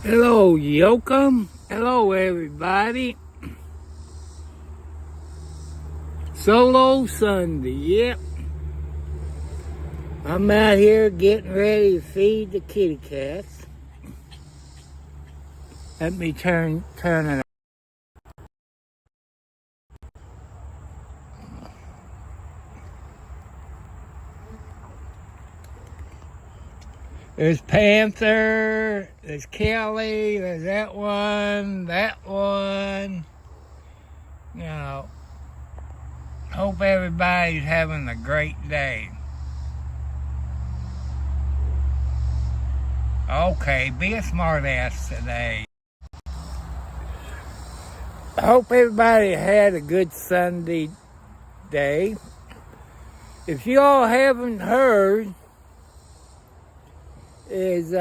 Hello, Yokum. Hello, everybody. Solo Sunday, yep. I'm out here getting ready to feed the kitty cats. Let me turn it on. There's Panther, there's Kelly, there's that one. You know, hope everybody's having a great day. Okay, be a smart ass today. I hope everybody had a good Sunday day. If you all haven't heard, is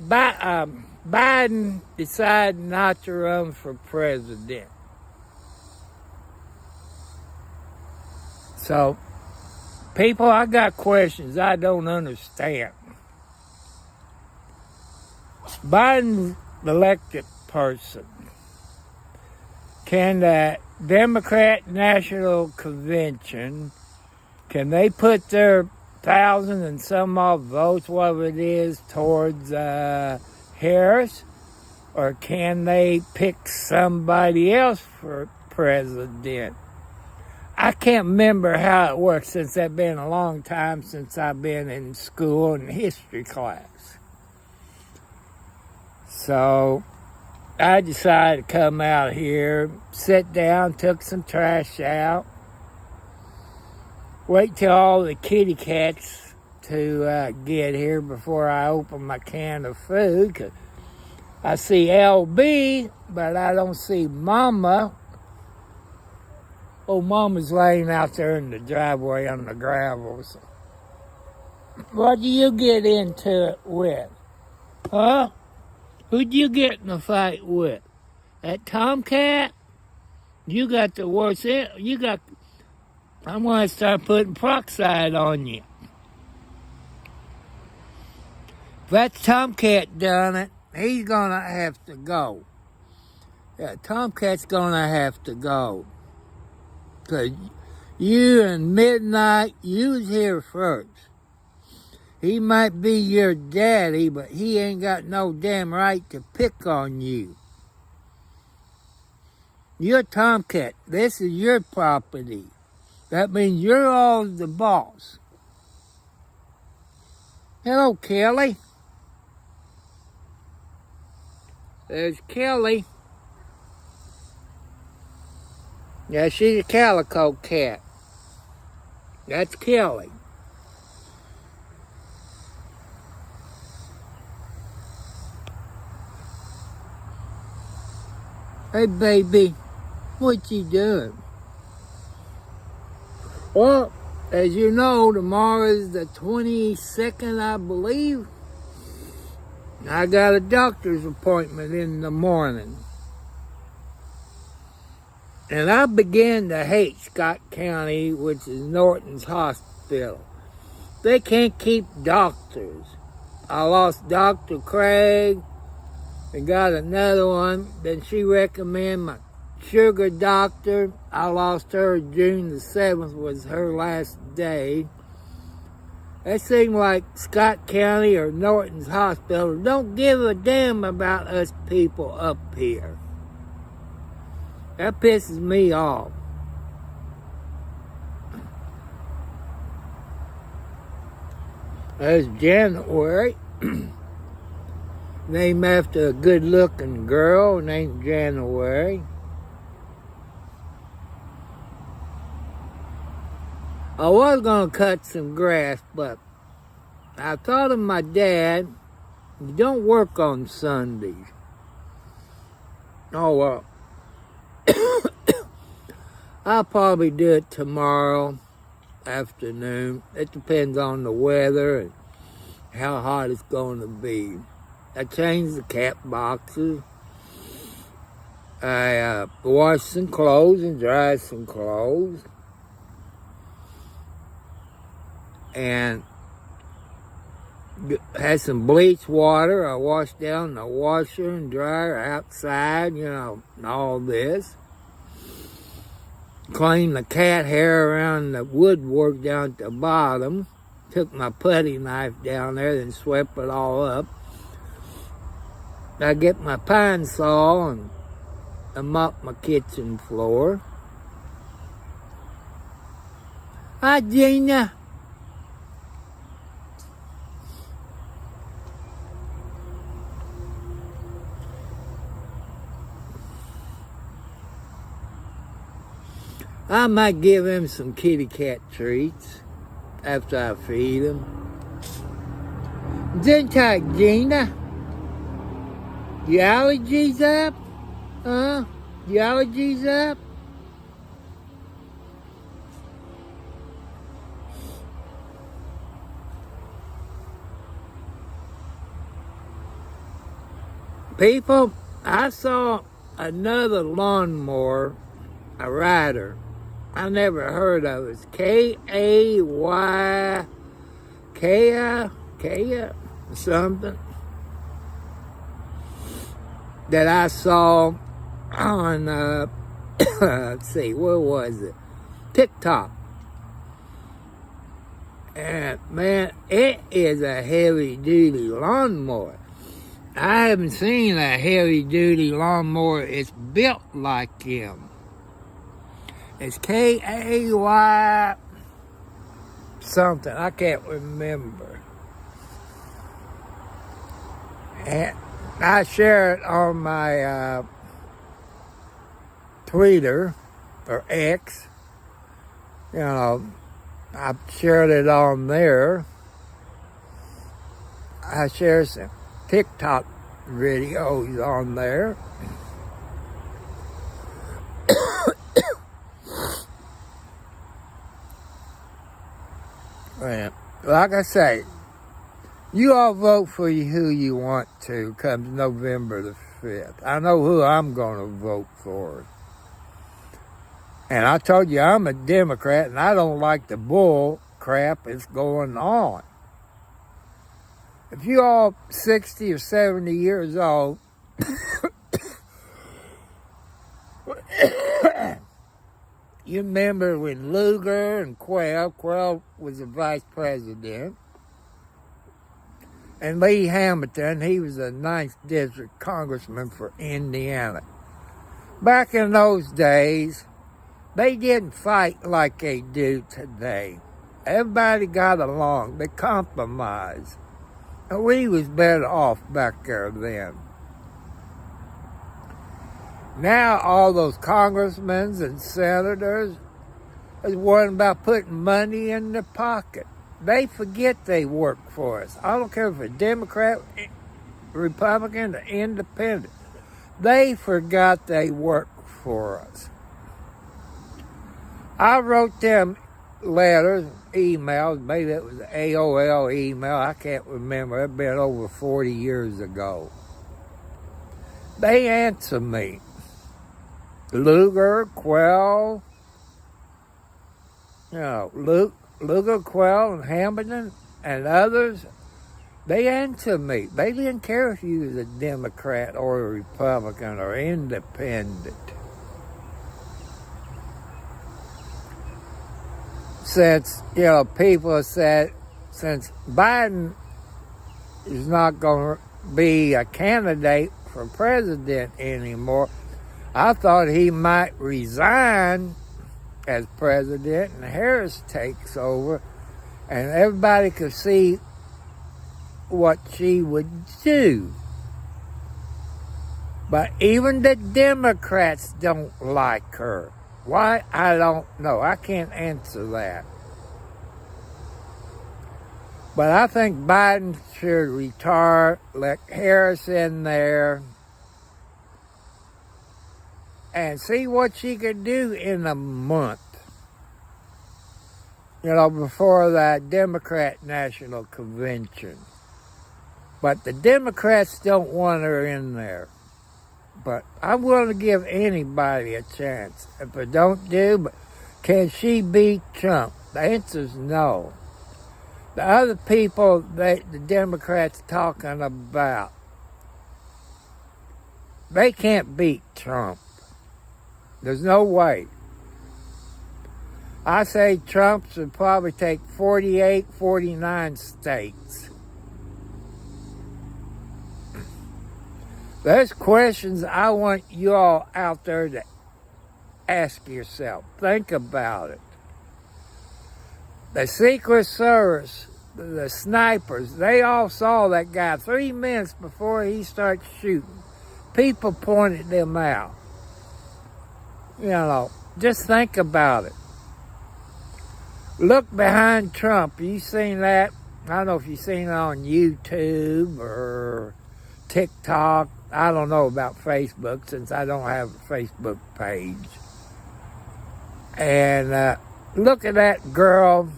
Biden decided not to run for president. So, people, I got questions I don't understand. Biden's the elected person. Can the Democrat National Convention, can they put their 1,000 and some odd votes, whatever it is, towards Harris? Or can they pick somebody else for president? I can't remember how it works since it's been a long time since I've been in school and history class. So I decided to come out here, sit down, took some trash out, wait till all the kitty cats to get here before I open my can of food. 'Cause I see LB, but I don't see Mama. Oh, Mama's laying out there in the driveway on the gravel. So. What do you get into it with? Huh? Who'd you get in a fight with? That tomcat? You got the worst. I'm going to start putting peroxide on you. If that tomcat done it, he's going to have to go. Yeah, tomcat's going to have to go. Because you and Midnight, you was here first. He might be your daddy, but he ain't got no damn right to pick on you. You're a tomcat. This is your property. That means you're all the boss. Hello, Kelly. There's Kelly. Yeah, she's a calico cat. That's Kelly. Hey, baby, what you doing? Well, as you know, tomorrow is the 22nd, I believe. I got a doctor's appointment in the morning. And I began to hate Scott County, which is Norton's hospital. They can't keep doctors. I lost Dr. Craig and got another one. Then she recommended my sugar doctor. I lost her June the 7th was her last day. It seemed like Scott County or Norton's hospital don't give a damn about us people up here. That pisses me off. There's January. Named after a good-looking girl named January. I was going to cut some grass, but I thought of my dad. You don't work on Sundays. Oh, well. I'll probably do it tomorrow afternoon. It depends on the weather and how hot it's going to be. I changed the cat boxes. I washed some clothes and dried some clothes. And Had some bleach water. I washed down the washer and dryer outside, and all this. Cleaned the cat hair around the woodwork down at the bottom. Took my putty knife down there and swept it all up. I get my pine saw and I mop my kitchen floor. Hi, Gina. I might give him some kitty cat treats after I feed him. Gentile Gina. Your allergies up? Huh? Your allergies up? People, I saw another lawnmower, a rider. I never heard of it. It's K-A-Y, Kaya, something. That I saw on, let's see, where was it? TikTok. And man, it is a heavy-duty lawnmower. I haven't seen a heavy-duty lawnmower. It's built like him. It's K-A-Y something. I can't remember. And I share it on my Twitter or X. I shared it on there. I share some TikTok videos on there. And like I say, you all vote for who you want to come November the 5th. I know who I'm going to vote for. And I told you I'm a Democrat and I don't like the bull crap that's going on. If you all 60 or 70 years old, you remember when Lugar and Quayle was the vice president, and Lee Hamilton, he was the 9th District Congressman for Indiana. Back in those days, they didn't fight like they do today. Everybody got along. They compromised. And we was better off back there then. Now all those congressmen and senators is worrying about putting money in their pocket. They forget they work for us. I don't care if it's Democrat, Republican, or Independent. They forgot they work for us. I wrote them letters, emails, maybe it was AOL email, I can't remember. It's been over 40 years ago. They answer me. Lugar, Quayle, Lugar, Quayle, and Hamilton, and others, they answer me. They didn't care if you was a Democrat or a Republican or Independent. Since, people have said, since Biden is not going to be a candidate for president anymore, I thought he might resign as president and Harris takes over and everybody could see what she would do. But even the Democrats don't like her. Why? I don't know. I can't answer that. But I think Biden should retire, let Harris in there, and see what she could do in a month. Before that Democrat National Convention. But the Democrats don't want her in there. But I'm willing to give anybody a chance. If I don't do, but can she beat Trump? The answer is no. The other people that the Democrats talking about, they can't beat Trump. There's no way. I say Trump should probably take 48, 49 states. There's questions I want you all out there to ask yourself. Think about it. The Secret Service, the snipers, they all saw that guy 3 minutes before he started shooting. People pointed them out. You know, just think about it. Look behind Trump. You seen that? I don't know if you've seen it on YouTube or TikTok. I don't know about Facebook since I don't have a Facebook page. And look at that girl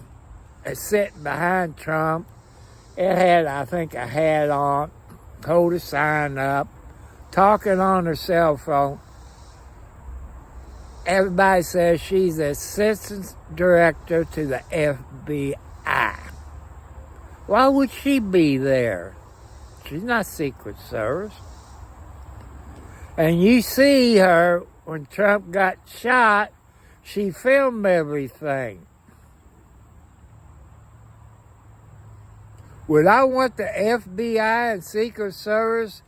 that's sitting behind Trump. It had, I think, a hat on, hold a sign up, talking on her cell phone. Everybody says she's the assistant director to the FBI. Why would she be there? She's not Secret Service. And you see her, when Trump got shot, she filmed everything. Would I want the FBI and Secret Service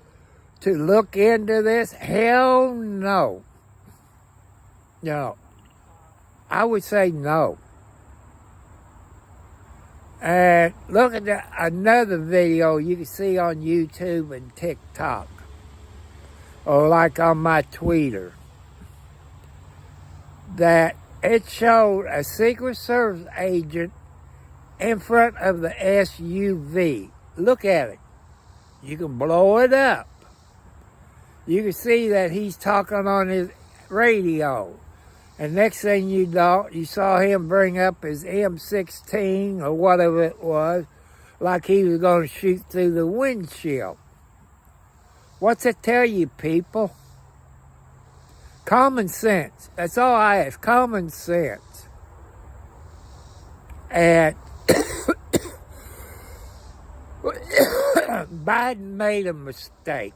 to look into this? Hell no. No. I would say no. And look at another video you can see on YouTube and TikTok. Or like on my Twitter. That it showed a Secret Service agent in front of the SUV. Look at it. You can blow it up. You can see that he's talking on his radio. And next thing you know, you saw him bring up his M16 or whatever it was, like he was going to shoot through the windshield. What's it tell you, people? Common sense. That's all I ask. Common sense. And Biden made a mistake.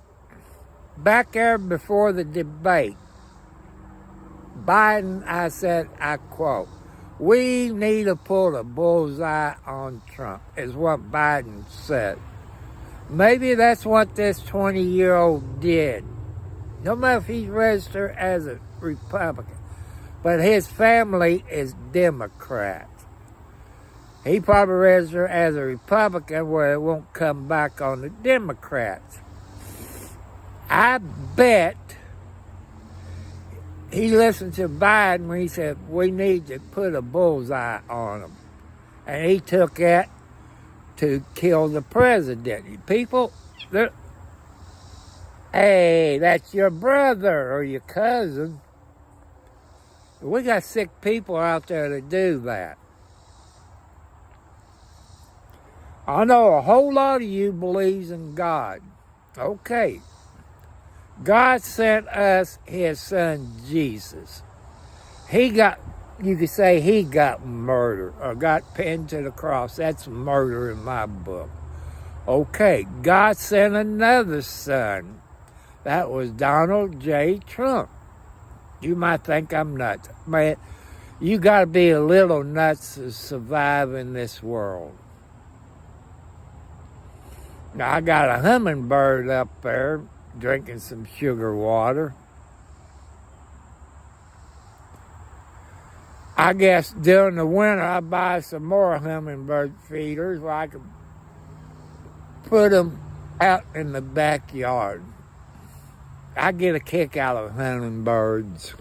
Back there before the debate, Biden, I said, I quote, "We need to pull a bullseye on Trump," is what Biden said. Maybe that's what this 20-year-old did. No matter if he's registered as a Republican, but his family is Democrat. He probably registered as a Republican where it won't come back on the Democrats. I bet he listened to Biden when he said, we need to put a bullseye on him. And he took that to kill the president. People, hey, that's your brother or your cousin. We got sick people out there that do that. I know a whole lot of you believes in God. Okay. God sent us his son Jesus. You could say he got murdered or got pinned to the cross. That's murder in my book. Okay, God sent another son. That was Donald J. Trump. You might think I'm nuts. Man, you got to be a little nuts to survive in this world. Now, I got a hummingbird up there drinking some sugar water. I guess during the winter I buy some more hummingbird feeders where I can put them out in the backyard. I get a kick out of hummingbirds.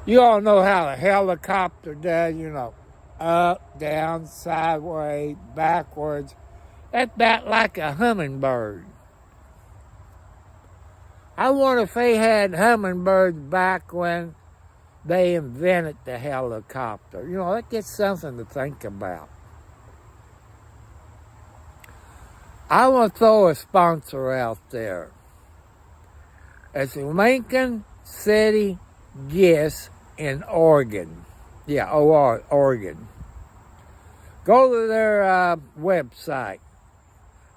You all know how a helicopter does, up, down, sideways, backwards. That's about like a hummingbird. I wonder if they had hummingbirds back when they invented the helicopter. That gets something to think about. I want to throw a sponsor out there. It's Lincoln City Gifts in Oregon. Yeah, Oregon. Go to their website,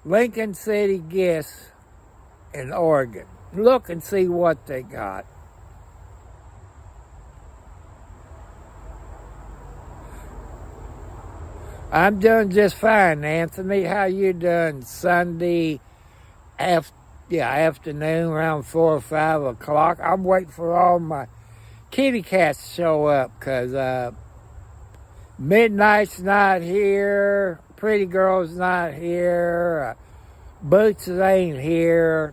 Lincoln City Guests in Oregon. Look and see what they got. I'm doing just fine, Anthony. How you doing Sunday afternoon around 4 or 5 o'clock? I'm waiting for all my kitty cats to show up because Midnight's not here, Pretty Girl's not here, Boots ain't here.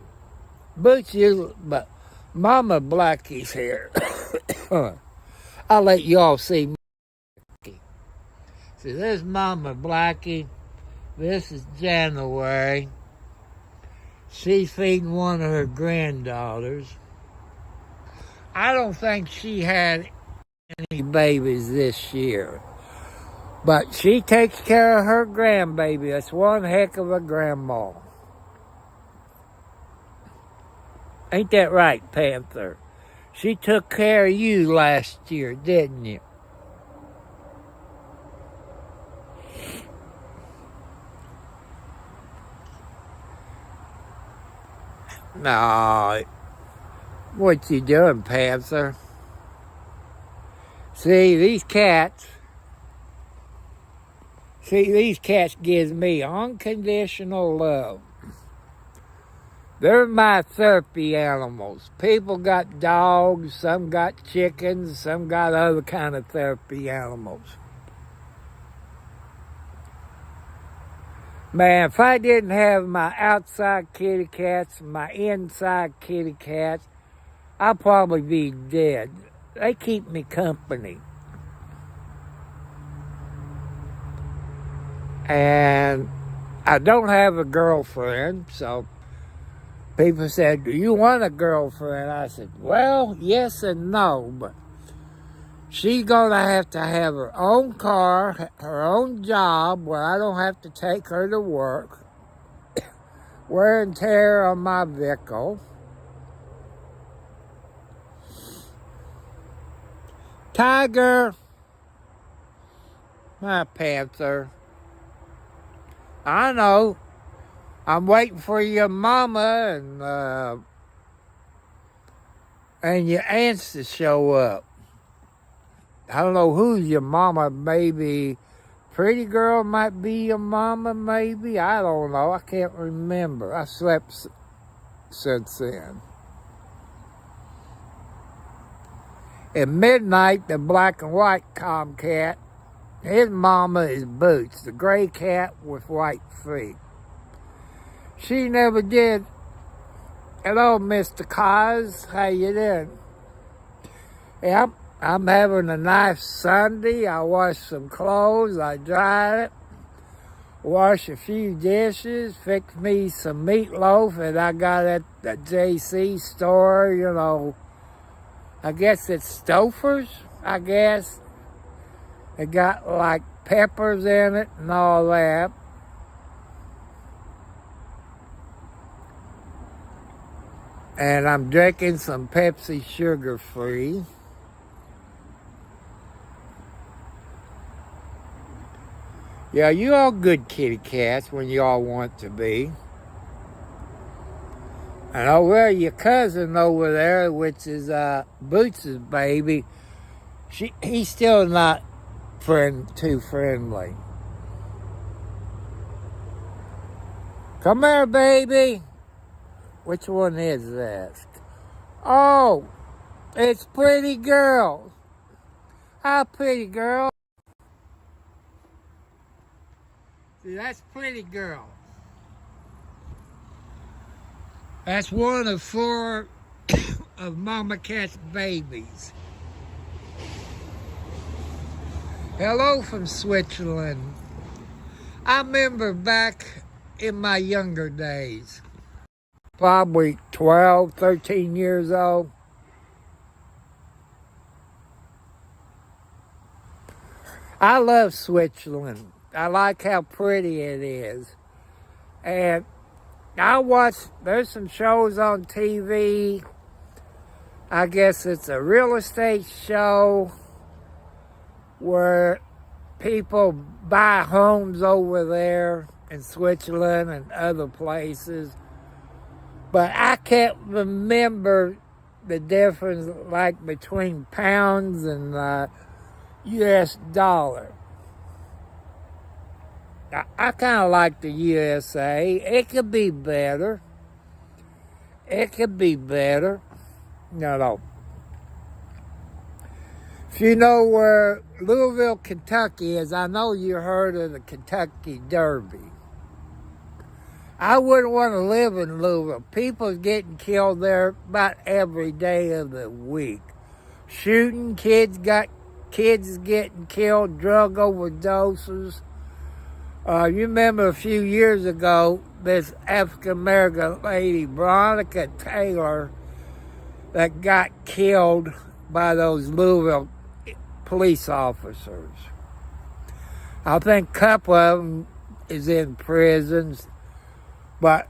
Boots usually, but Mama Blackie's here. I'll let y'all see. So this is Mama Blackie. This is January. She's feeding one of her granddaughters. I don't think she had any babies this year. But she takes care of her grandbaby. That's one heck of a grandma. Ain't that right, Panther? She took care of you last year, didn't you? No. What you doing, Panther? See, these cats gives me unconditional love. They're my therapy animals. People got dogs, some got chickens, some got other kind of therapy animals. Man, if I didn't have my outside kitty cats and my inside kitty cats, I'd probably be dead. They keep me company. And I don't have a girlfriend, so people said, do you want a girlfriend? I said, well, yes and no, but she's going to have her own car, her own job, where I don't have to take her to work, wear and tear on my vehicle. Tiger, my Panther. I know. I'm waiting for your mama and your aunts to show up. I don't know who's your mama. Maybe Pretty Girl might be your mama, maybe. I don't know. I can't remember. I slept since then. At midnight, the black and white tomcat, his mama is Boots, the gray cat with white feet. She never did. Hello, Mr. Cos. How you doing? Yep, I'm having a nice Sunday. I washed some clothes. I dried it. Washed a few dishes. Fixed me some meatloaf that I got at the JC store, you know. I guess it's Stouffer's, I guess. It got like peppers in it and all that. And I'm drinking some Pepsi sugar-free. Yeah, you all good kitty cats when you all want to be. And over your cousin over there, which is Boots' baby, he's still not too friendly. Come here, baby. Which one is that? Oh, it's Pretty Girl. Hi, Pretty Girl. See, that's Pretty Girl. That's one of 4 of Mama Cat's babies. Hello from Switzerland. I remember back in my younger days, probably 12, 13 years old. I love Switzerland. I like how pretty it is. And there's some shows on TV. I guess it's a real estate show where people buy homes over there in Switzerland and other places. But I can't remember the difference like between pounds and U.S. dollar. I kind of like the USA. It could be better. It could be better. No. If you know where Louisville, Kentucky is, I know you heard of the Kentucky Derby. I wouldn't want to live in Louisville. People's getting killed there about every day of the week. Shooting, kids getting killed, drug overdoses. You remember a few years ago, this African-American lady, Veronica Taylor, that got killed by those Louisville police officers. I think a couple of them is in prisons. But,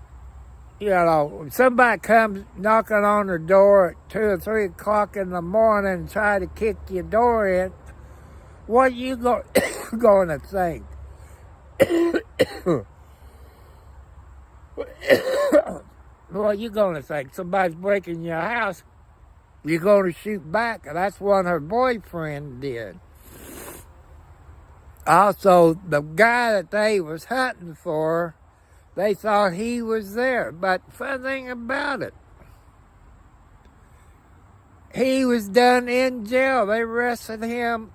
when somebody comes knocking on the door at 2 or 3 o'clock in the morning and try to kick your door in, what are you going to think? What are you going to think? Somebody's breaking your house, you're going to shoot back. And that's what her boyfriend did. Also, the guy that they was hunting for, they thought he was there. But the fun thing about it, he was done in jail. They arrested him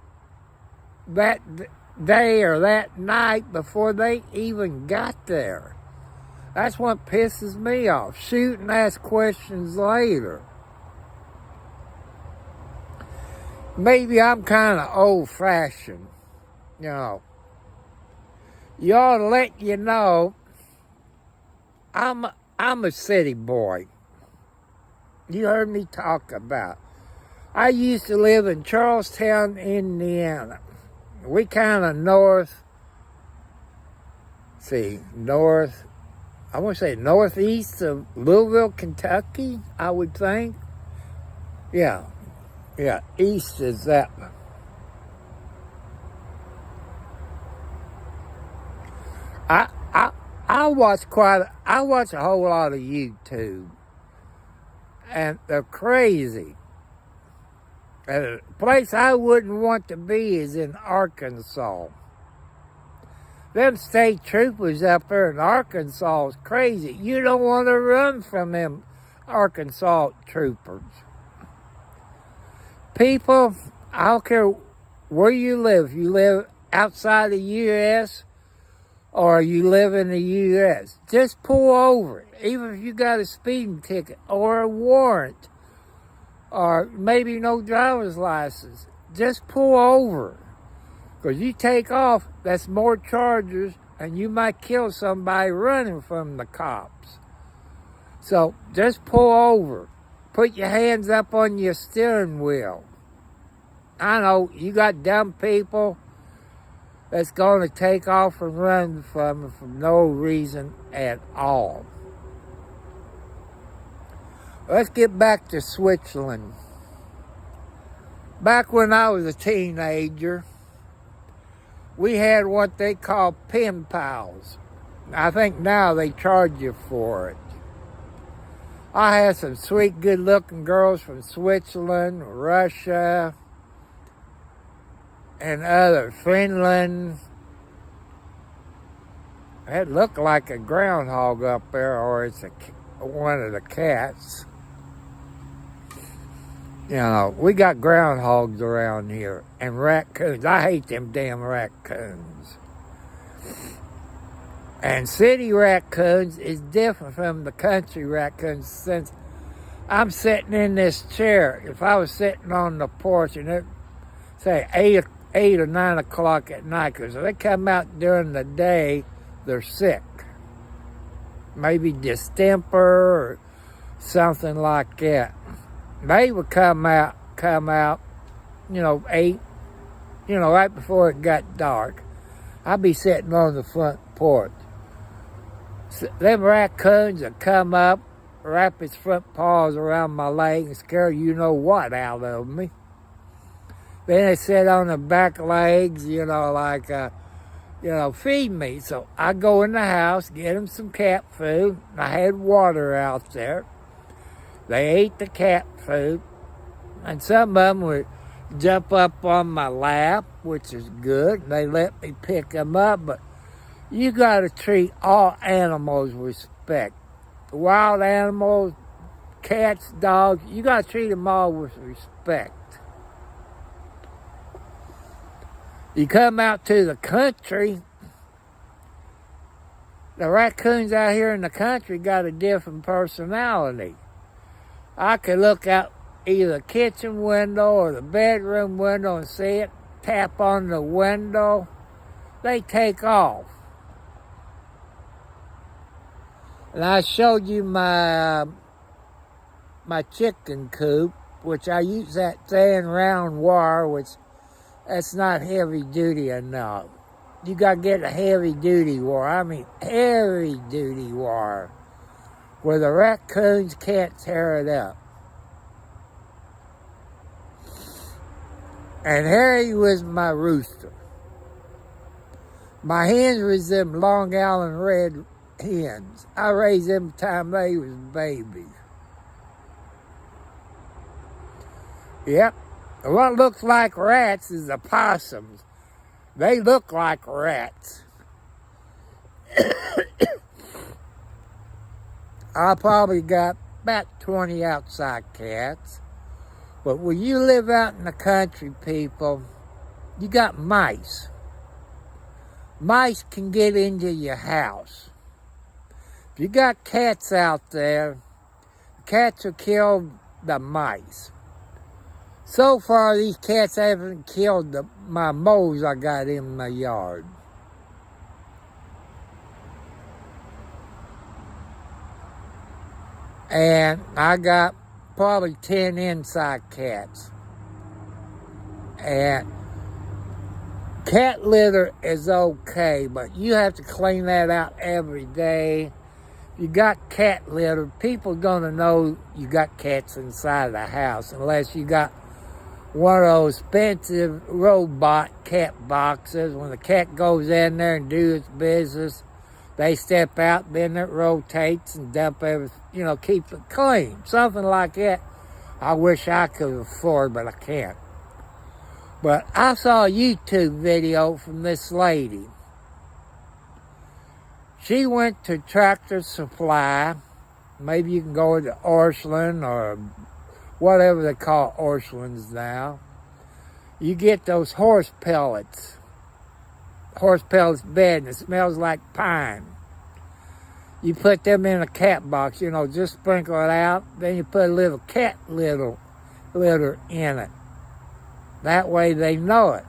that day or that night before they even got there. That's what pisses me off. Shoot and ask questions later. Maybe I'm kind of old-fashioned, You ought to let you know, I'm a city boy. You heard me talk about. I used to live in Charlestown, Indiana. We kind of northeast, of Louisville, Kentucky, I would think. Yeah, east is that. I watch a whole lot of YouTube, and they're crazy. And a place I wouldn't want to be is in Arkansas. Them state troopers up there in Arkansas is crazy. You don't want to run from them Arkansas troopers. People, I don't care where you live. You live outside the U.S., or you live in the U.S., just pull over. Even if you got a speeding ticket or a warrant or maybe no driver's license, just pull over. Because you take off, that's more charges, and you might kill somebody running from the cops. So just pull over. Put your hands up on your steering wheel. I know, you got dumb people that's going to take off and run from no reason at all. Let's get back to Switzerland. Back when I was a teenager, we had what they call pen pals. I think now they charge you for it. I had some sweet, good-looking girls from Switzerland, Russia, and Finland. It looked like a groundhog up there, or it's one of the cats. We got groundhogs around here, and raccoons. I hate them damn raccoons. And city raccoons is different from the country raccoons, since I'm sitting in this chair. If I was sitting on the porch and it, say, 8 or 9 o'clock at night, because if they come out during the day, they're sick. Maybe distemper or something like that. They would come out, 8, right before it got dark. I'd be sitting on the front porch. So, them raccoons would come up, wrap its front paws around my leg and scare you know what out of me. Then they sit on their back legs, like, feed me. So I go in the house, get them some cat food. I had water out there. They ate the cat food. And some of them would jump up on my lap, which is good. They let me pick them up, but you got to treat all animals with respect. Wild animals, cats, dogs, you got to treat them all with respect. You come out to the country, the raccoons out here in the country got a different personality. I could look out either the kitchen window or the bedroom window and see it, tap on the window, they take off. And I showed you my chicken coop, which I use that thin round wire, which that's not heavy duty enough. You got to get a heavy duty wire. I mean heavy duty wire, where the raccoons can't tear it up. And Harry was my rooster. My hens was them Long Island red hens. I raised them time they was babies. Yep. What looks like rats is the possums. They look like rats. I probably got about 20 outside cats. But when you live out in the country, people, you got mice. Mice can get into your house. If you got cats out there, cats will kill the mice. So far, these cats haven't killed my moles I got in my yard. And I got probably 10 inside cats. And cat litter is okay, but you have to clean that out every day. If you got cat litter, people are going to know you got cats inside the house, unless you got one of those expensive robot cat boxes. When the cat goes in there and do its business, they step out, then it rotates and dump everything, keep it clean. Something like that I wish I could afford, but I can't. But I saw a YouTube video from this lady. She went to Tractor Supply. Maybe you can go to Orchland or whatever they call Orchlands now. You get those horse pellets. Horse pellets bed, and it smells like pine. You put them in a cat box, just sprinkle it out. Then you put a little cat litter in it. That way they know it.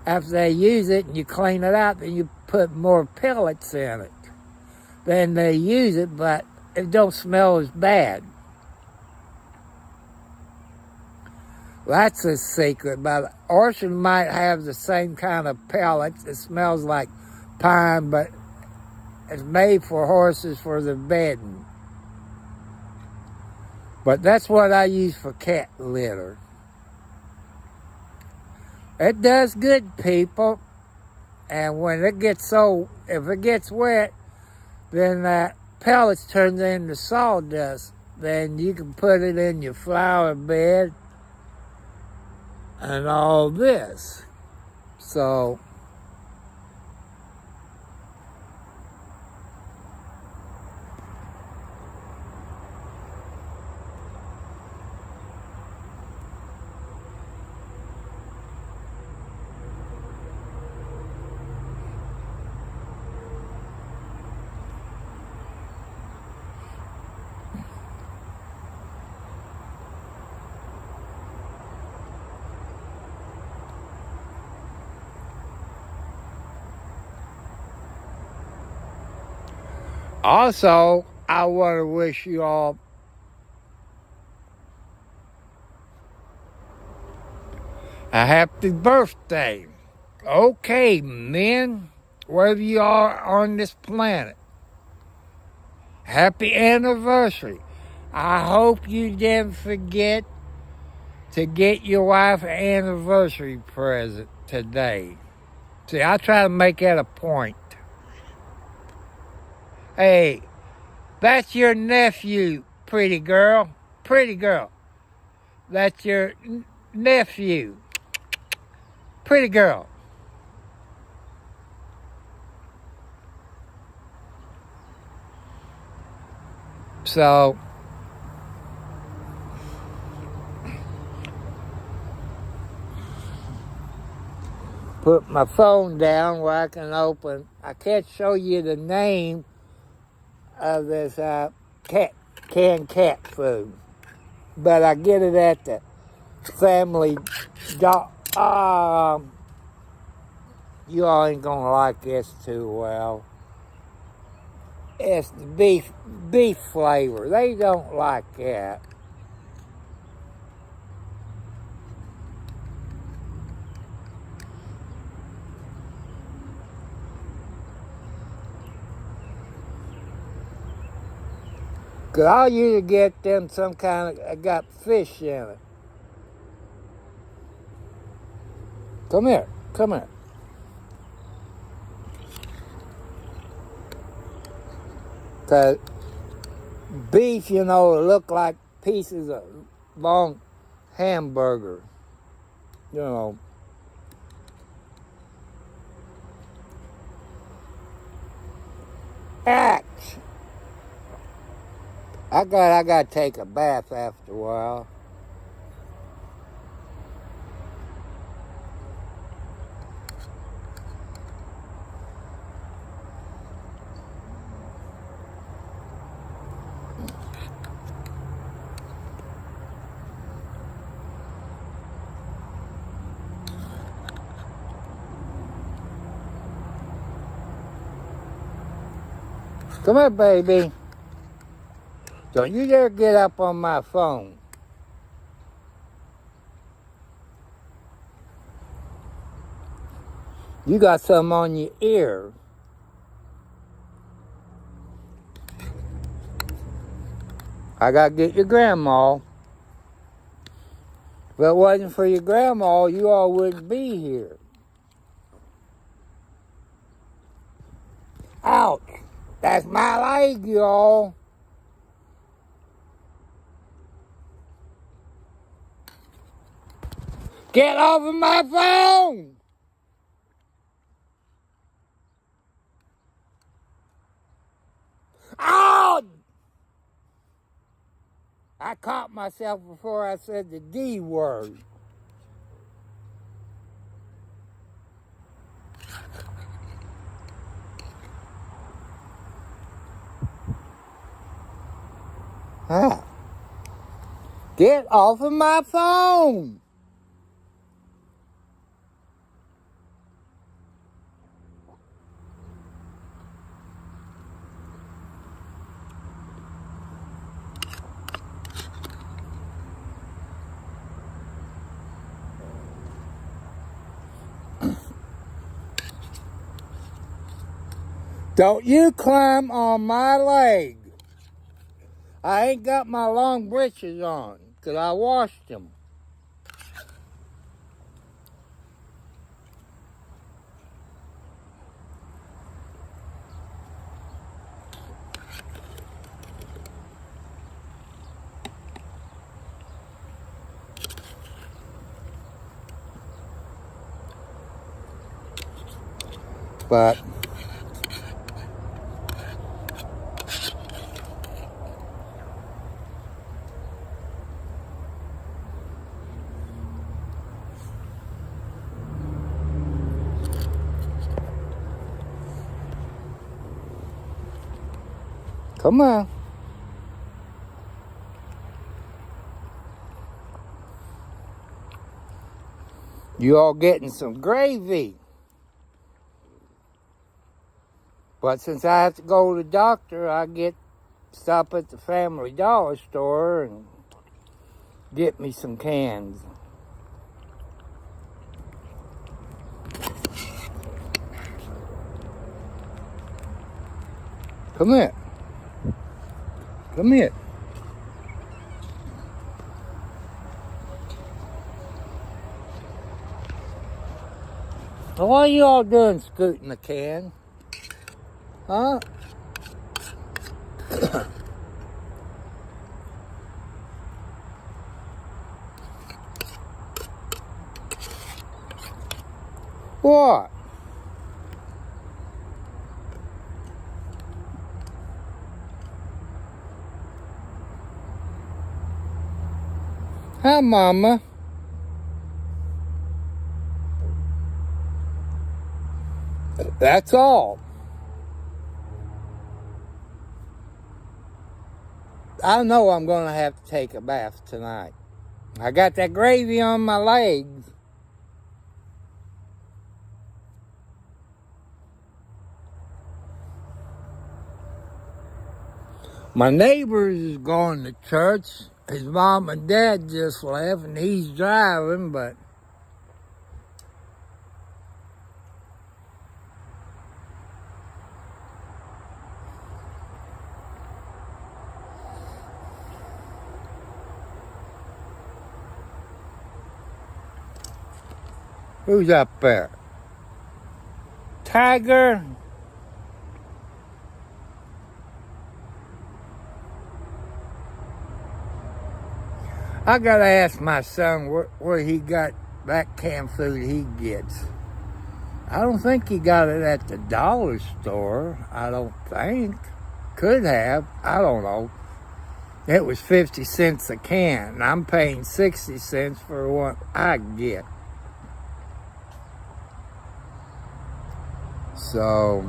After they use it and you clean it out, then you put more pellets in it. Then they use it, but it don't smell as bad. That's a secret, but Orchard might have the same kind of pellets. It smells like pine, but it's made for horses for the bedding. But that's what I use for cat litter. It does good, people. And when it gets if it gets wet, then that pellets turns into sawdust. Then you can put it in your flower bed and all this. So also, I want to wish you all a happy birthday. Okay, men, wherever you are on this planet, happy anniversary. I hope you didn't forget to get your wife an anniversary present today. See, I try to make that a point. Hey, that's your nephew, pretty girl. Pretty girl. That's your nephew. Pretty girl. So, put my phone down where I can open. I can't show you the name of this canned cat food, but I get it at the family dog. You all ain't gonna like this too well. It's the beef flavor. They don't like that. Cause I'll usually get them some kind of, I got fish in it. Come here, come here. Cause beef, you know, look like pieces of long hamburger. You know. Act. I gotta take a bath after a while. Come here, baby. Don't you dare get up on my phone. You got something on your ear. I gotta get your grandma. If it wasn't for your grandma, you all wouldn't be here. Ouch! That's my leg, y'all. Get off of my phone! Ow! I caught myself before I said the D word. Ah. Get off of my phone! Don't you climb on my leg. I ain't got my long breeches on, 'cause I washed them. But come on. You all getting some gravy. But since I have to go to the doctor, I stop at the Family Dollar store and get me some cans. Come here. Come here. What are you all doing scooting the can? Huh? What? Hi, Mama. That's all. I know I'm going to have to take a bath tonight. I got that gravy on my legs. My neighbor is going to church. His mom and dad just left and he's driving, but who's up there? Tiger? I gotta ask my son where he got that canned food he gets. I don't think he got it at the dollar store. I don't think. Could have. I don't know. It was 50 cents a can, and I'm paying 60 cents for what I get. So,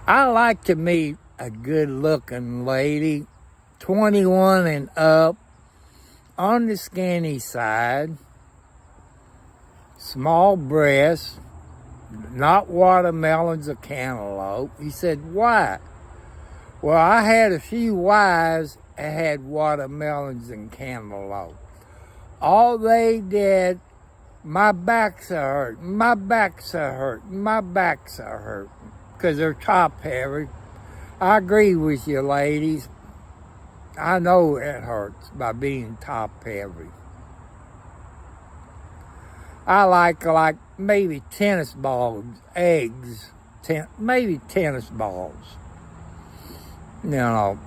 I like to meet a good-looking lady, 21 and up, on the skinny side, small breasts, not watermelons or cantaloupe. He said, why? Well, I had a few wives that had watermelons and cantaloupe. All they did, my backs are hurting, my backs are hurting, my backs are hurting, because they're top heavy. I agree with you, ladies. I know it hurts by being top heavy. I like maybe tennis balls, eggs, maybe tennis balls. You know.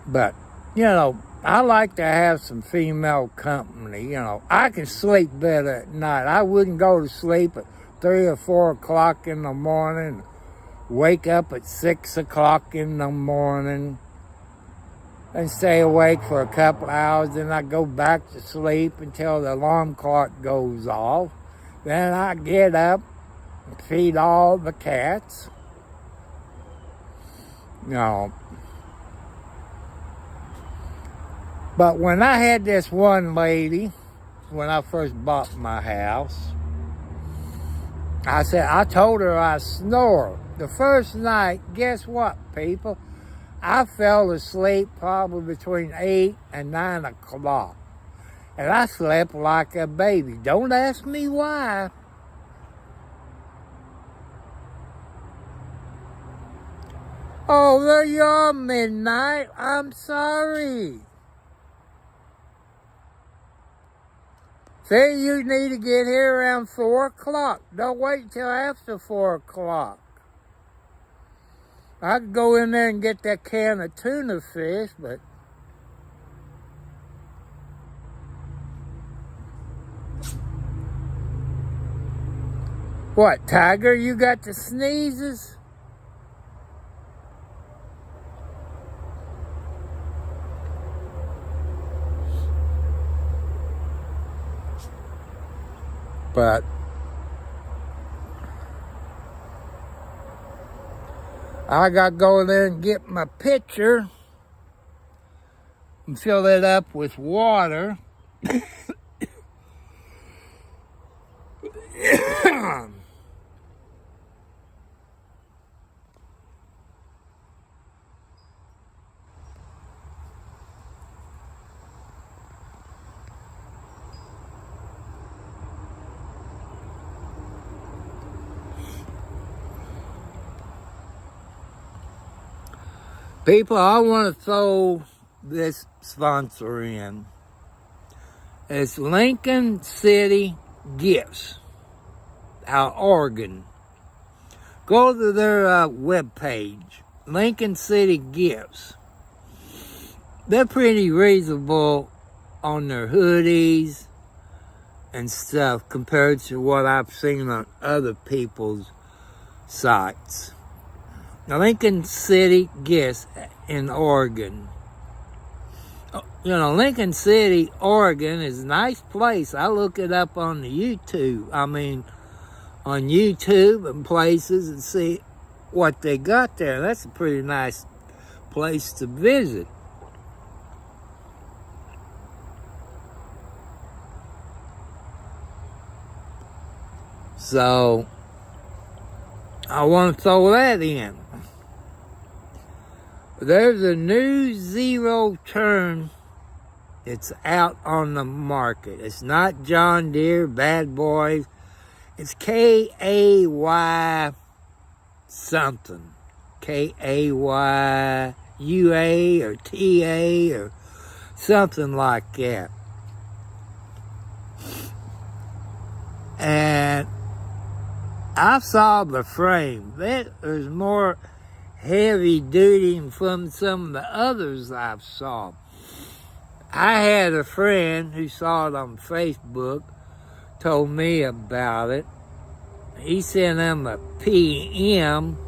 But, you know, I like to have some female company. You know, I can sleep better at night. I wouldn't go to sleep at 3 or 4 o'clock in the morning, wake up at 6 o'clock in the morning, and stay awake for a couple hours. Then I go back to sleep until the alarm clock goes off. Then I get up and feed all the cats. You know. But when I had this one lady, when I first bought my house, I told her I snore. The first night, guess what, people? I fell asleep probably between 8 and 9 o'clock. And I slept like a baby. Don't ask me why. Oh, there you are, midnight. I'm sorry. See, you need to get here around 4 o'clock. Don't wait till after 4 o'clock. I could go in there and get that can of tuna fish, but what, Tiger, you got the sneezes? But I got to go there and get my pitcher and fill it up with water. People, I want to throw this sponsor in. It's Lincoln City Gifts out of Oregon. Go to their webpage, Lincoln City Gifts. They're pretty reasonable on their hoodies and stuff compared to what I've seen on other people's sites. Now, Lincoln City Gifts in Oregon. You know, Lincoln City, Oregon is a nice place. I look it up on the YouTube. On YouTube and places and see what they got there. That's a pretty nice place to visit. So, I want to throw that in. There's a new zero turn. It's out on the market. It's not John Deere, Bad Boys. It's K-A-Y something. K-A-Y-U-A or T-A or something like that. And I saw the frame. There's more heavy duty from some of the others I've saw. I had a friend who saw it on Facebook, told me about it. He sent him a PM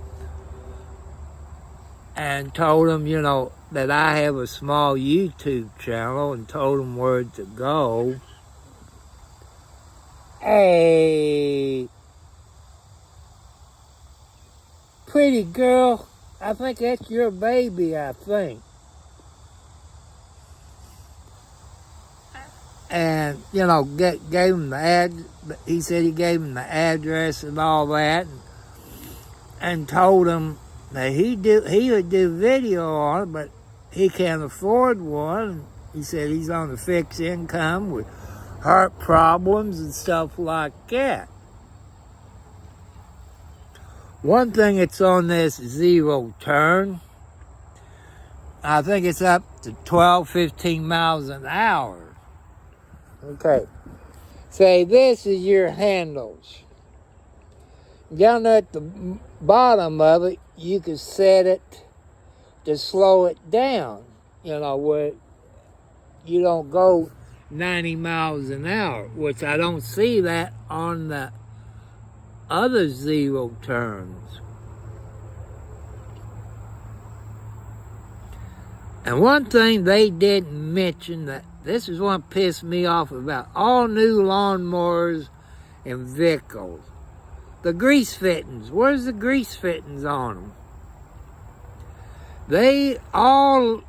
and told him, you know, that I have a small YouTube channel and told him where to go. Hey, pretty girl, I think that's your baby, I think. And, you know, gave him the he said he gave him the address and all that, and told him that he would do video on it, but he can't afford one. He said he's on a fixed income with heart problems and stuff like that. One thing that's on this zero turn, I think it's up to 12, 15 miles an hour. Okay, say this is your handles. Down there at the bottom of it, you can set it to slow it down, you know, where you don't go 90 miles an hour, which I don't see that on the other zero turns. And one thing they didn't mention, that this is what pissed me off about all new lawnmowers and vehicles. The grease fittings. Where's the grease fittings on them? They all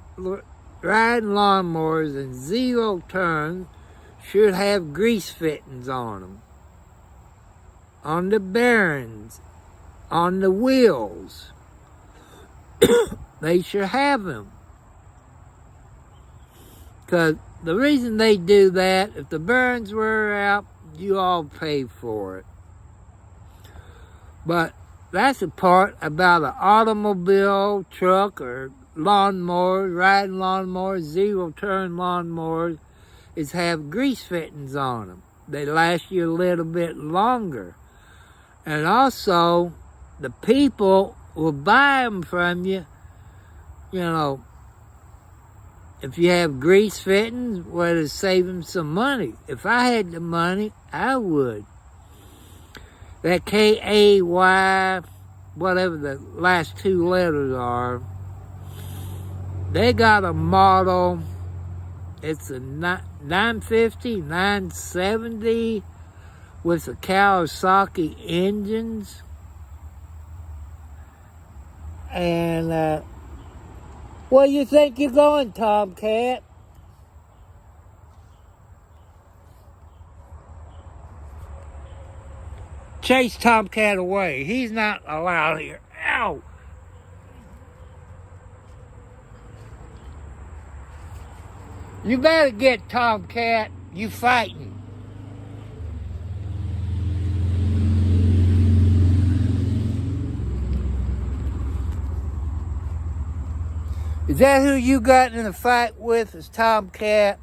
riding lawnmowers and zero turns should have grease fittings on them. On the bearings, on the wheels. They should have them. Because the reason they do that, if the bearings wear out, you all pay for it. But that's the part about an automobile, truck, or lawnmowers, riding lawnmowers, zero-turn lawnmowers, is have grease fittings on them. They last you a little bit longer. And also, the people will buy them from you, you know, if you have grease fittings, well, to save them some money. If I had the money, I would. That K-A-Y, whatever the last two letters are, they got a model. It's a 950, 970 with the Kawasaki engines. And, where you think you're going, Tomcat? Chase Tomcat away. He's not allowed here. Ow! You better get Tomcat. You fighting. that who you got in a fight with? Is Tomcat?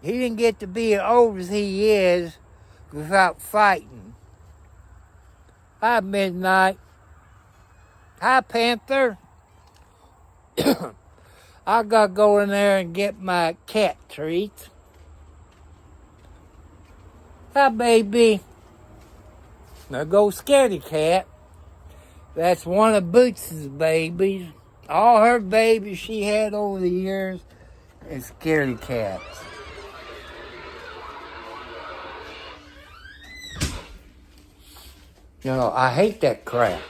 He didn't get to be as old as he is without fighting. Hi, Midnight. Hi, Panther. I gotta go in there and get my cat treats. Hi, baby. Now go Scaredy Cat. That's one of Boots' babies. All her babies she had over the years is Scaredy Cats. You know, I hate that crap.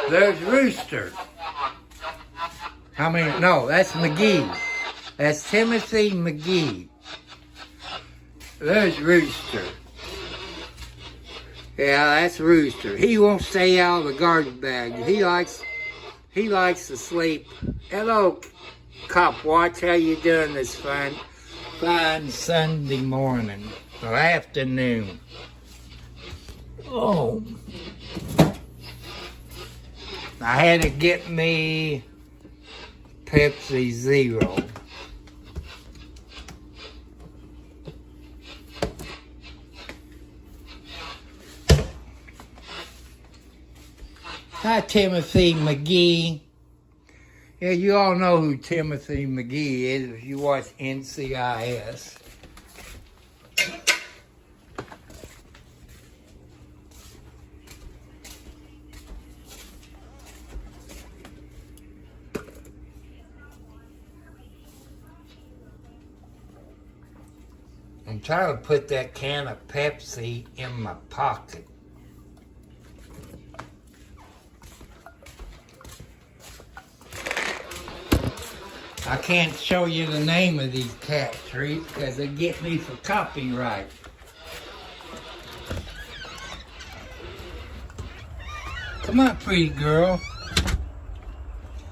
There's Rooster. No, that's McGee. That's Timothy McGee. There's Rooster. Yeah, that's Rooster. He won't stay out of the garbage bag. He likes to sleep. Hello, Cop Watch. How you doing this fine Sunday morning or afternoon? Oh. I had to get me Pepsi Zero. Hi, Timothy McGee. Yeah, you all know who Timothy McGee is if you watch NCIS. I'm trying to put that can of Pepsi in my pocket. I can't show you the name of these cat treats because they get me for copyright. Come on, pretty girl.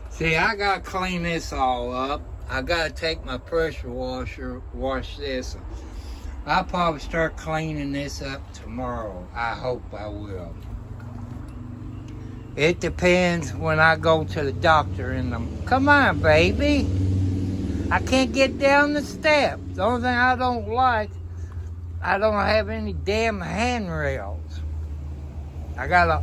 See, I gotta clean this all up. I gotta take my pressure washer, wash this. I'll probably start cleaning this up tomorrow. I hope I will. It depends when I go to the doctor and come on, baby. I can't get down the steps. The only thing I don't like, I don't have any damn handrails. I gotta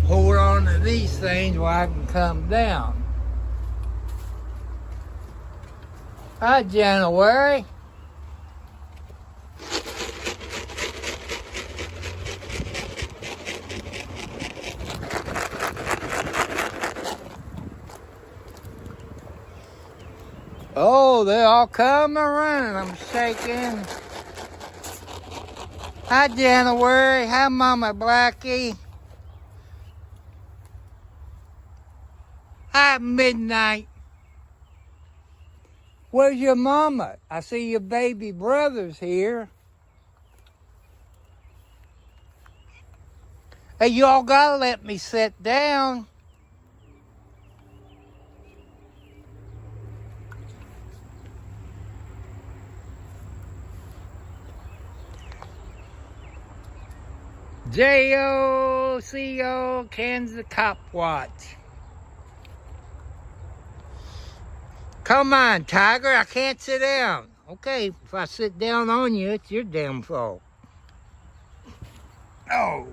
hold on to these things while I can come down. Hi, January. Oh, they all come around. I'm shaking. Hi, January. Hi, Mama Blackie. Hi, Midnight. Where's your mama? I see your baby brother's here. Hey, you all gotta let me sit down. J-O-C-O, Kansas Cop Watch. Come on, Tiger, I can't sit down. Okay, if I sit down on you, it's your damn fault. Oh.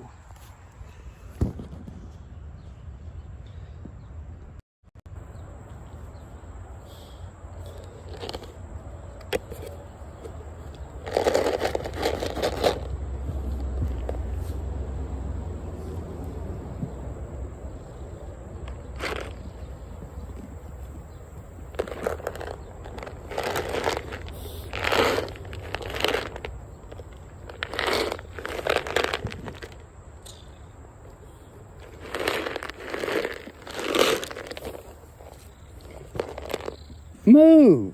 Move.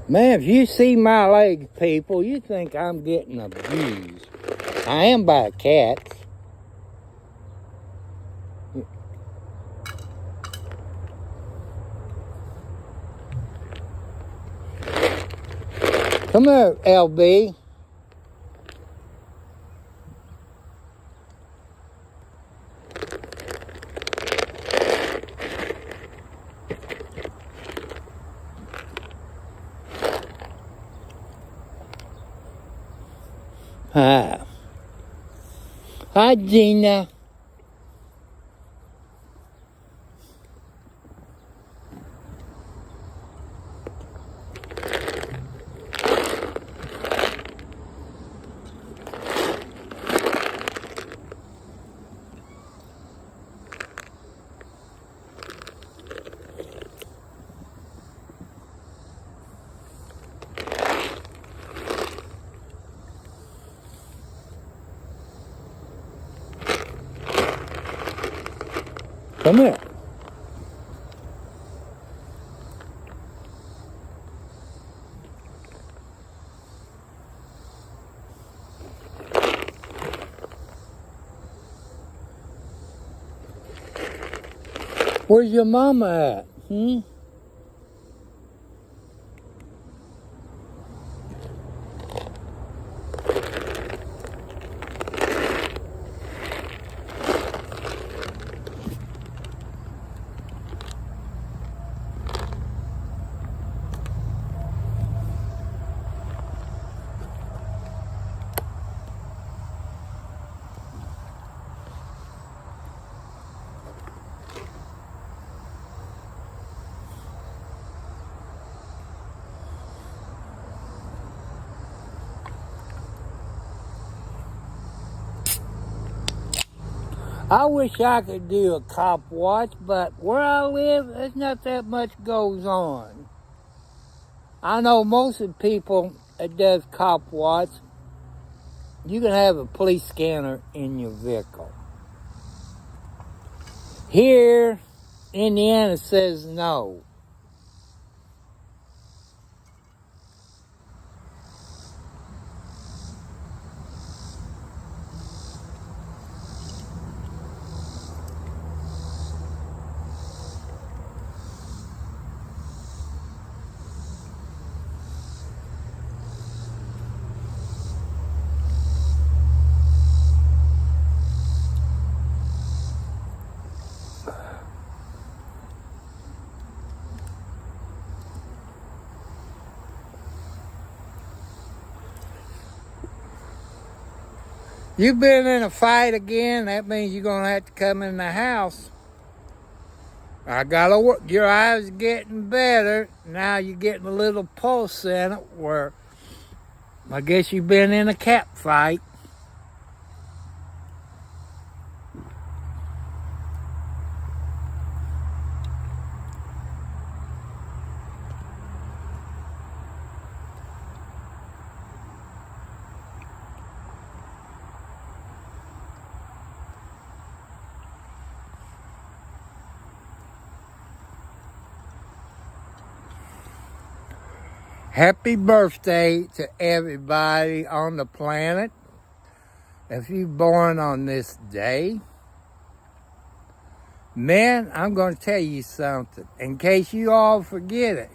Man, if you see my legs, people, you think I'm getting abused. I am by cats. Come here, LB. Hi. Hi, Gina. Come here. Where's your mama at? I wish I could do a cop watch, but where I live, there's not that much goes on. I know most of the people that does cop watch, you can have a police scanner in your vehicle. Here, Indiana says no. You've been in a fight again, that means you're going to have to come in the house. I gotta work. Your eyes getting better. Now you're getting a little pulse in it where I guess you've been in a cat fight. Happy birthday to everybody on the planet. If you're born on this day, man, I'm going to tell you something in case you all forget it.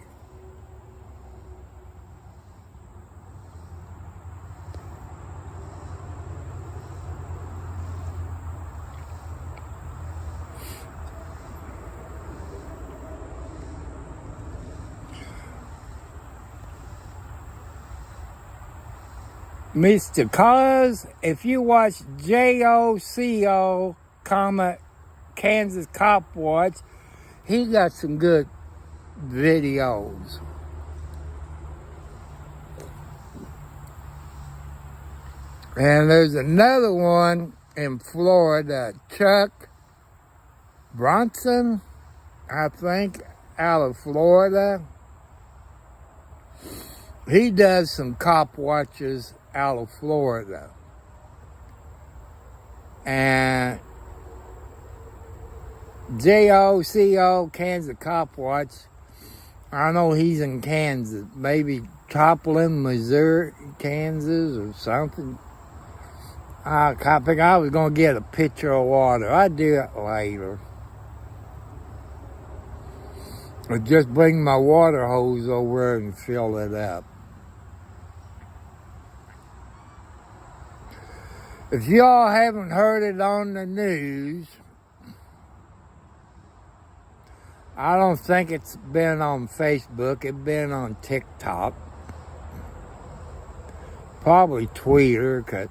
Mr. Cuz, if you watch JOCO, Kansas Cop Watch, he got some good videos. And there's another one in Florida, Chuck Bronson, I think, out of Florida. He does some cop watches out of Florida. And JOCO, Kansas Cop Watch, I know he's in Kansas, maybe Joplin, Missouri, Kansas or something. I think I was going to get a pitcher of water. I'll do it later. Or just bring my water hose over and fill it up. If y'all haven't heard it on the news, I don't think it's been on Facebook. It's been on TikTok. Probably Twitter, because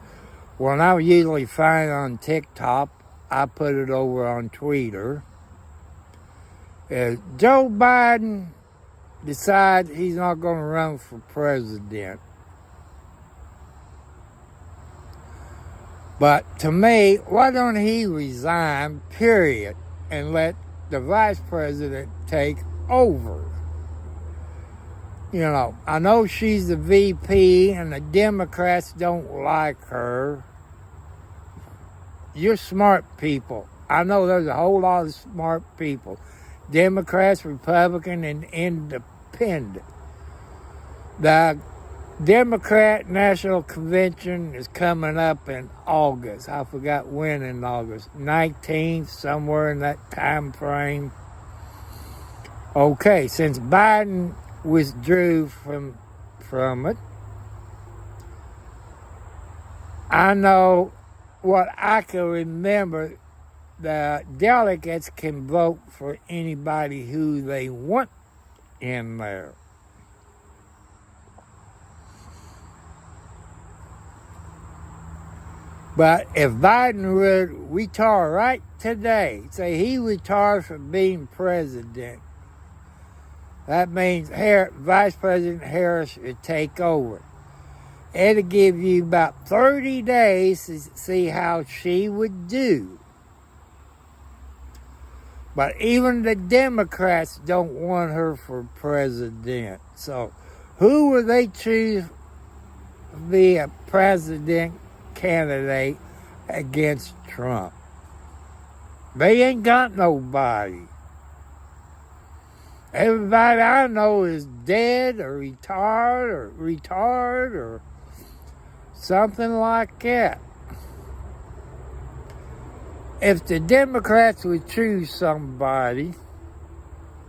when I usually find it on TikTok, I put it over on Twitter. Joe Biden decides he's not going to run for president. But to me, why don't he resign, period, and let the vice president take over? You know, I know she's the VP and the Democrats don't like her. You're smart people. I know there's a whole lot of smart people. Democrats, Republican, and Independent. The Democrat National Convention is coming up in August. I forgot when in August. 19th, somewhere in that time frame. Okay, since Biden withdrew from it, I know what I can remember, the delegates can vote for anybody who they want in there. But if Biden would retire right today, say he retires from being president, that means Vice President Harris would take over. It'll give you about 30 days to see how she would do. But even the Democrats don't want her for president. So who will they choose to be a president candidate against Trump? They ain't got nobody. Everybody I know is dead or retired or something like that. If the Democrats would choose somebody,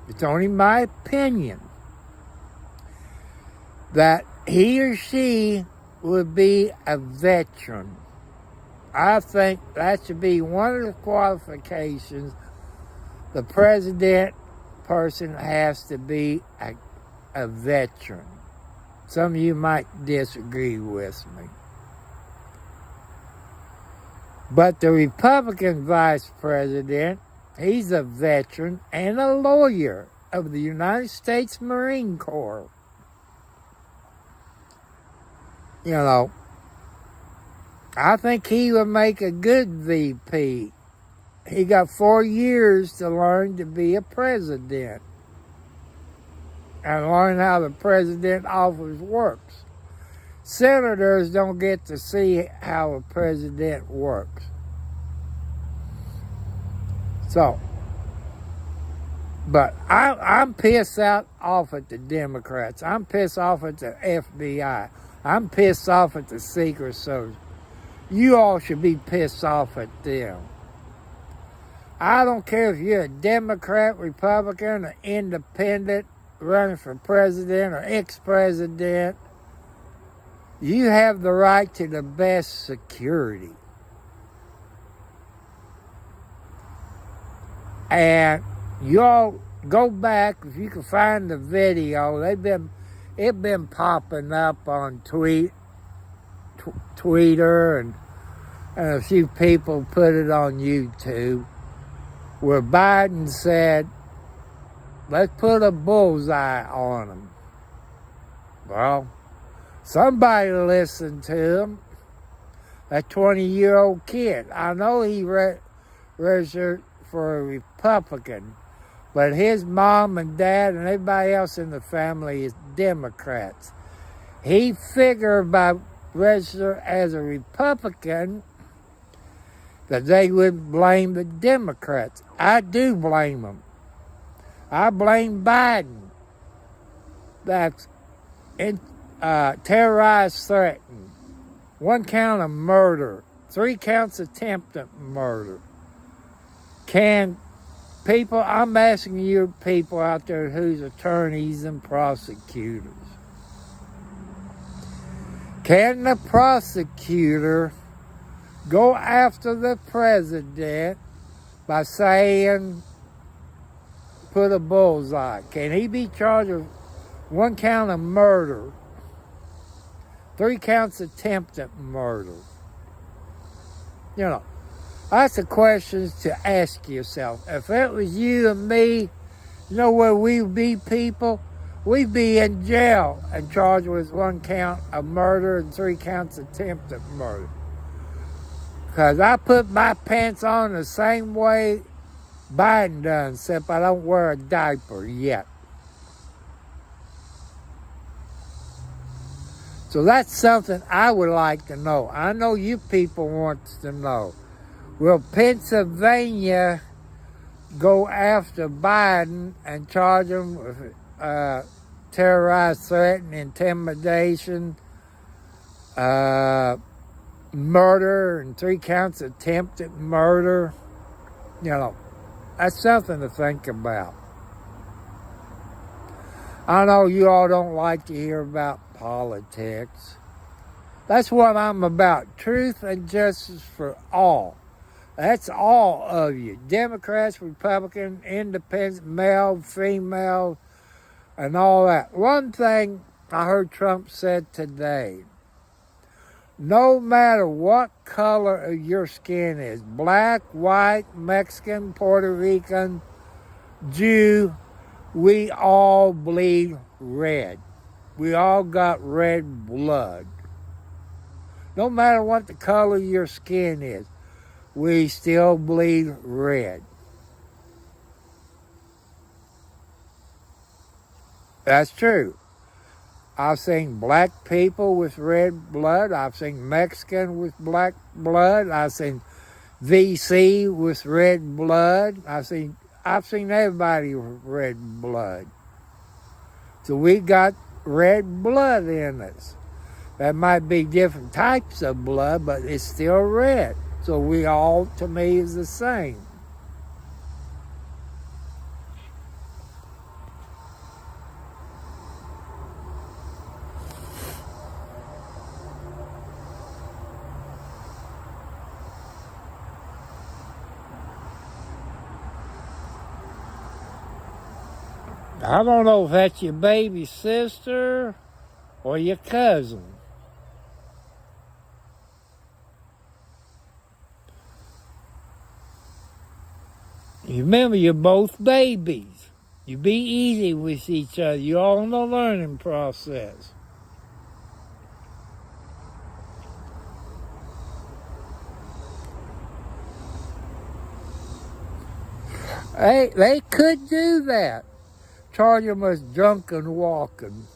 it's only my opinion, that he or she would be a veteran. I think that should be one of the qualifications. The president person has to be a veteran. Some of you might disagree with me. But the Republican vice president, he's a veteran and a lawyer of the United States Marine Corps. You know, I think he would make a good VP. He got 4 years to learn to be a president and learn how the president office works. Senators don't get to see how a president works. So, but I'm pissed off at the Democrats. I'm pissed off at the FBI. I'm pissed off at the Secret Service. You all should be pissed off at them. I don't care if you're a Democrat, Republican, or Independent, running for president or ex-president. You have the right to the best security. And y'all go back, if you can find the video, it's been popping up on Twitter and a few people put it on YouTube, where Biden said, let's put a bullseye on them. Well, somebody listened to him. That 20-year-old kid. I know he registered for a Republican, but his mom and dad and everybody else in the family is Democrats. He figured by registering as a Republican that they would blame the Democrats. I do blame them. I blame Biden. That's terrorized, threatened. 1 count of murder. 3 counts attempted murder. I'm asking you people out there who's attorneys and prosecutors, can the prosecutor go after the president by saying, put a bullseye. Can he be charged with 1 count of murder, 3 counts attempted murder? You know, that's the questions to ask yourself. If it was you and me, you know where we'd be, people? We'd be in jail and charged with 1 count of murder and 3 counts attempted murder. Because I put my pants on the same way Biden does, except I don't wear a diaper yet. So that's something I would like to know. I know you people want to know. Will Pennsylvania go after Biden and charge him with terrorized threat and intimidation, murder, and 3 counts of attempted murder? You know, that's something to think about. I know you all don't like to hear about politics. That's what I'm about. Truth and justice for all. That's all of you. Democrats, Republican, independent, male, female, and all that. One thing I heard Trump said today, no matter what color of your skin is, black, white, Mexican, Puerto Rican, Jew, we all bleed red. We all got red blood. No matter what the color of your skin is, we still bleed red. That's true. I've seen black people with red blood. I've seen Mexican with black blood. I've seen VC with red blood. I've seen everybody with red blood. So we got red blood in us. That might be different types of blood, but it's still red. So we all, to me, is the same. I don't know if that's your baby sister or your cousin. You remember, you're both babies. You be easy with each other. You're all in the learning process. They could do that. Charge them as drunken walking.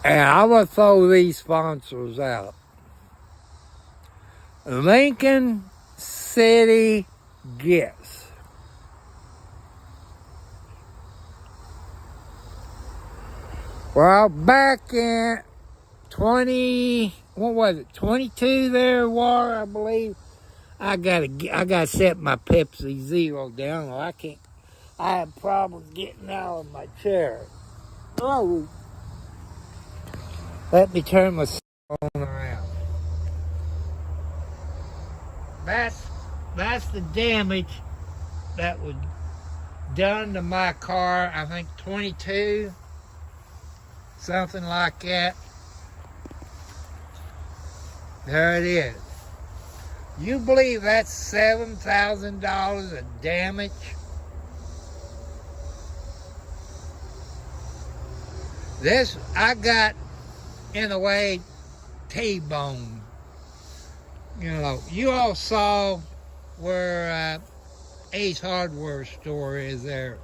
And I'm going to throw these sponsors out. Lincoln City Gifts. Well, back in 22 there, War, I believe, I gotta set my Pepsi Zero down, or I have problems getting out of my chair. Oh, let me turn my phone around. That's the damage that was done to my car. I think 22, something like that. There it is. You believe that's $7,000 of damage? This, I got, in a way, T-bone. You know, you all saw where Ace Hardware store is there.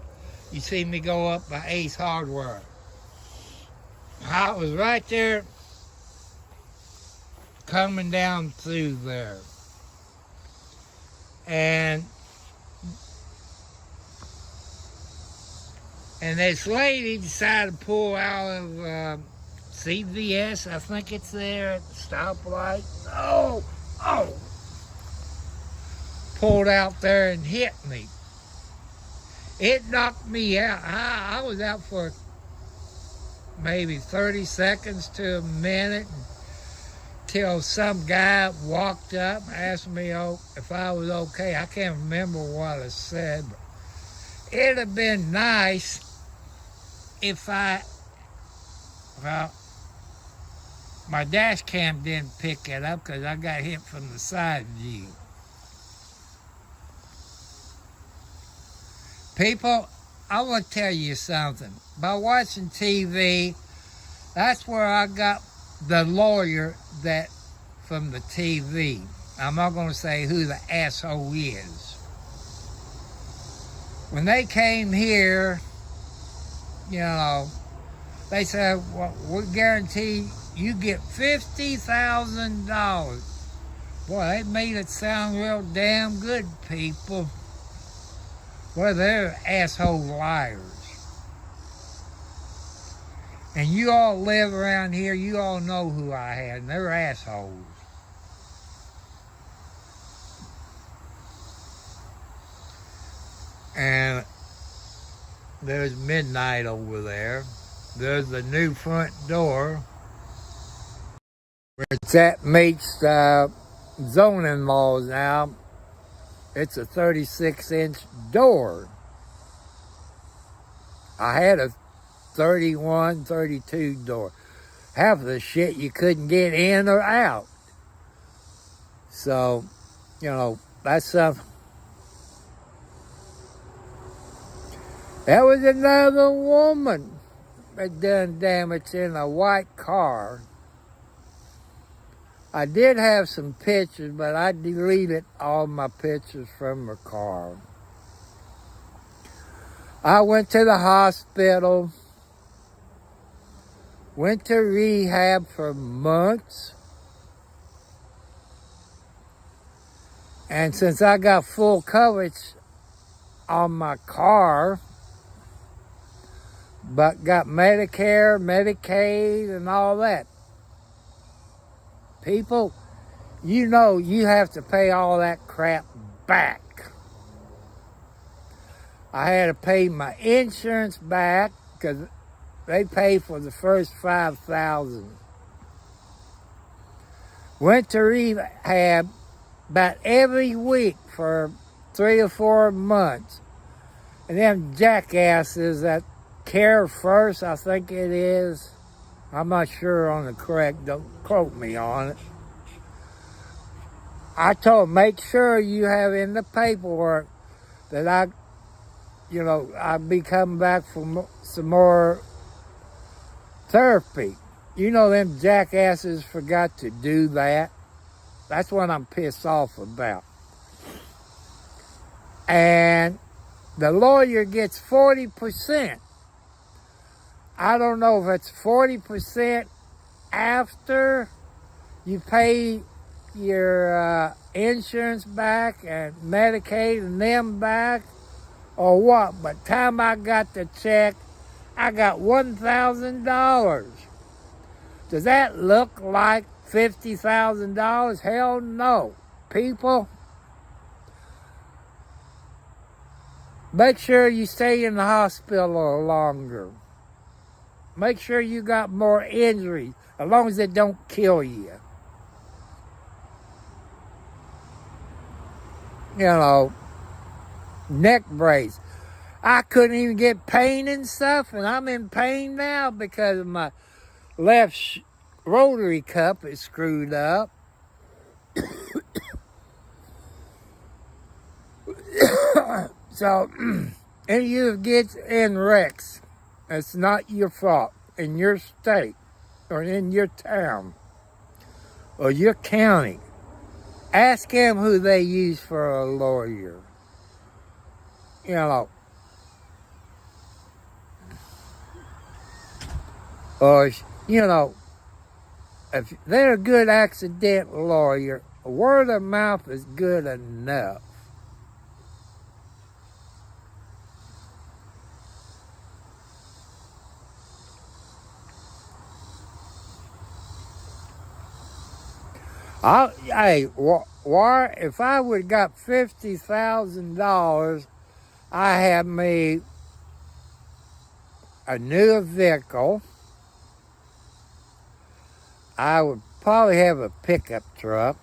You see me go up by Ace Hardware. I was right there coming down through there. And And this lady decided to pull out of CVS. I think it's there at the stoplight. Oh! Pulled out there and hit me. It knocked me out. I was out for maybe 30 seconds to a minute until some guy walked up and asked me if I was okay. I can't remember what I said, but it'd have been nice if my dash cam didn't pick it up because I got hit from the side view. People, I want to tell you something. By watching TV, that's where I got the lawyer that from the TV. I'm not going to say who the asshole is. When they came here, they said, well, we guarantee you get $50,000. Boy, they made it sound real damn good, people. Well, they're asshole liars. And you all live around here, you all know who I had, and they're assholes. And there's midnight over there. There's the new front door where that meets zoning laws now. It's a 36-inch door. I had a 31, 32 door. Half of the shit you couldn't get in or out. So, that's something. There was another woman that done damage in a white car. I did have some pictures, but I deleted all my pictures from her car. I went to the hospital, went to rehab for months, and since I got full coverage on my car, but got Medicare, Medicaid, and all that, people, you have to pay all that crap back. I had to pay my insurance back because they pay for the first $5,000. Went to rehab about every week for 3 or 4 months. And them jackasses that Care First, I think it is, I'm not sure on the correct, don't quote me on it. I told them, make sure you have in the paperwork that I'll be coming back for some more therapy. Them jackasses forgot to do that. That's what I'm pissed off about. And the lawyer gets 40%. I don't know if it's 40% after you pay your insurance back and Medicaid and them back or what, but time I got the check, I got $1,000. Does that look like $50,000? Hell no. People, make sure you stay in the hospital longer. Make sure you got more injuries, as long as it don't kill you. Neck brace. I couldn't even get pain and stuff, and I'm in pain now because my left rotary cup is screwed up. So, and you get in wrecks. It's not your fault in your state or in your town or your county. Ask them who they use for a lawyer. Or, if they're a good accident lawyer, word of mouth is good enough. Hey, if I would have got $50,000, I have me a new vehicle. I would probably have a pickup truck.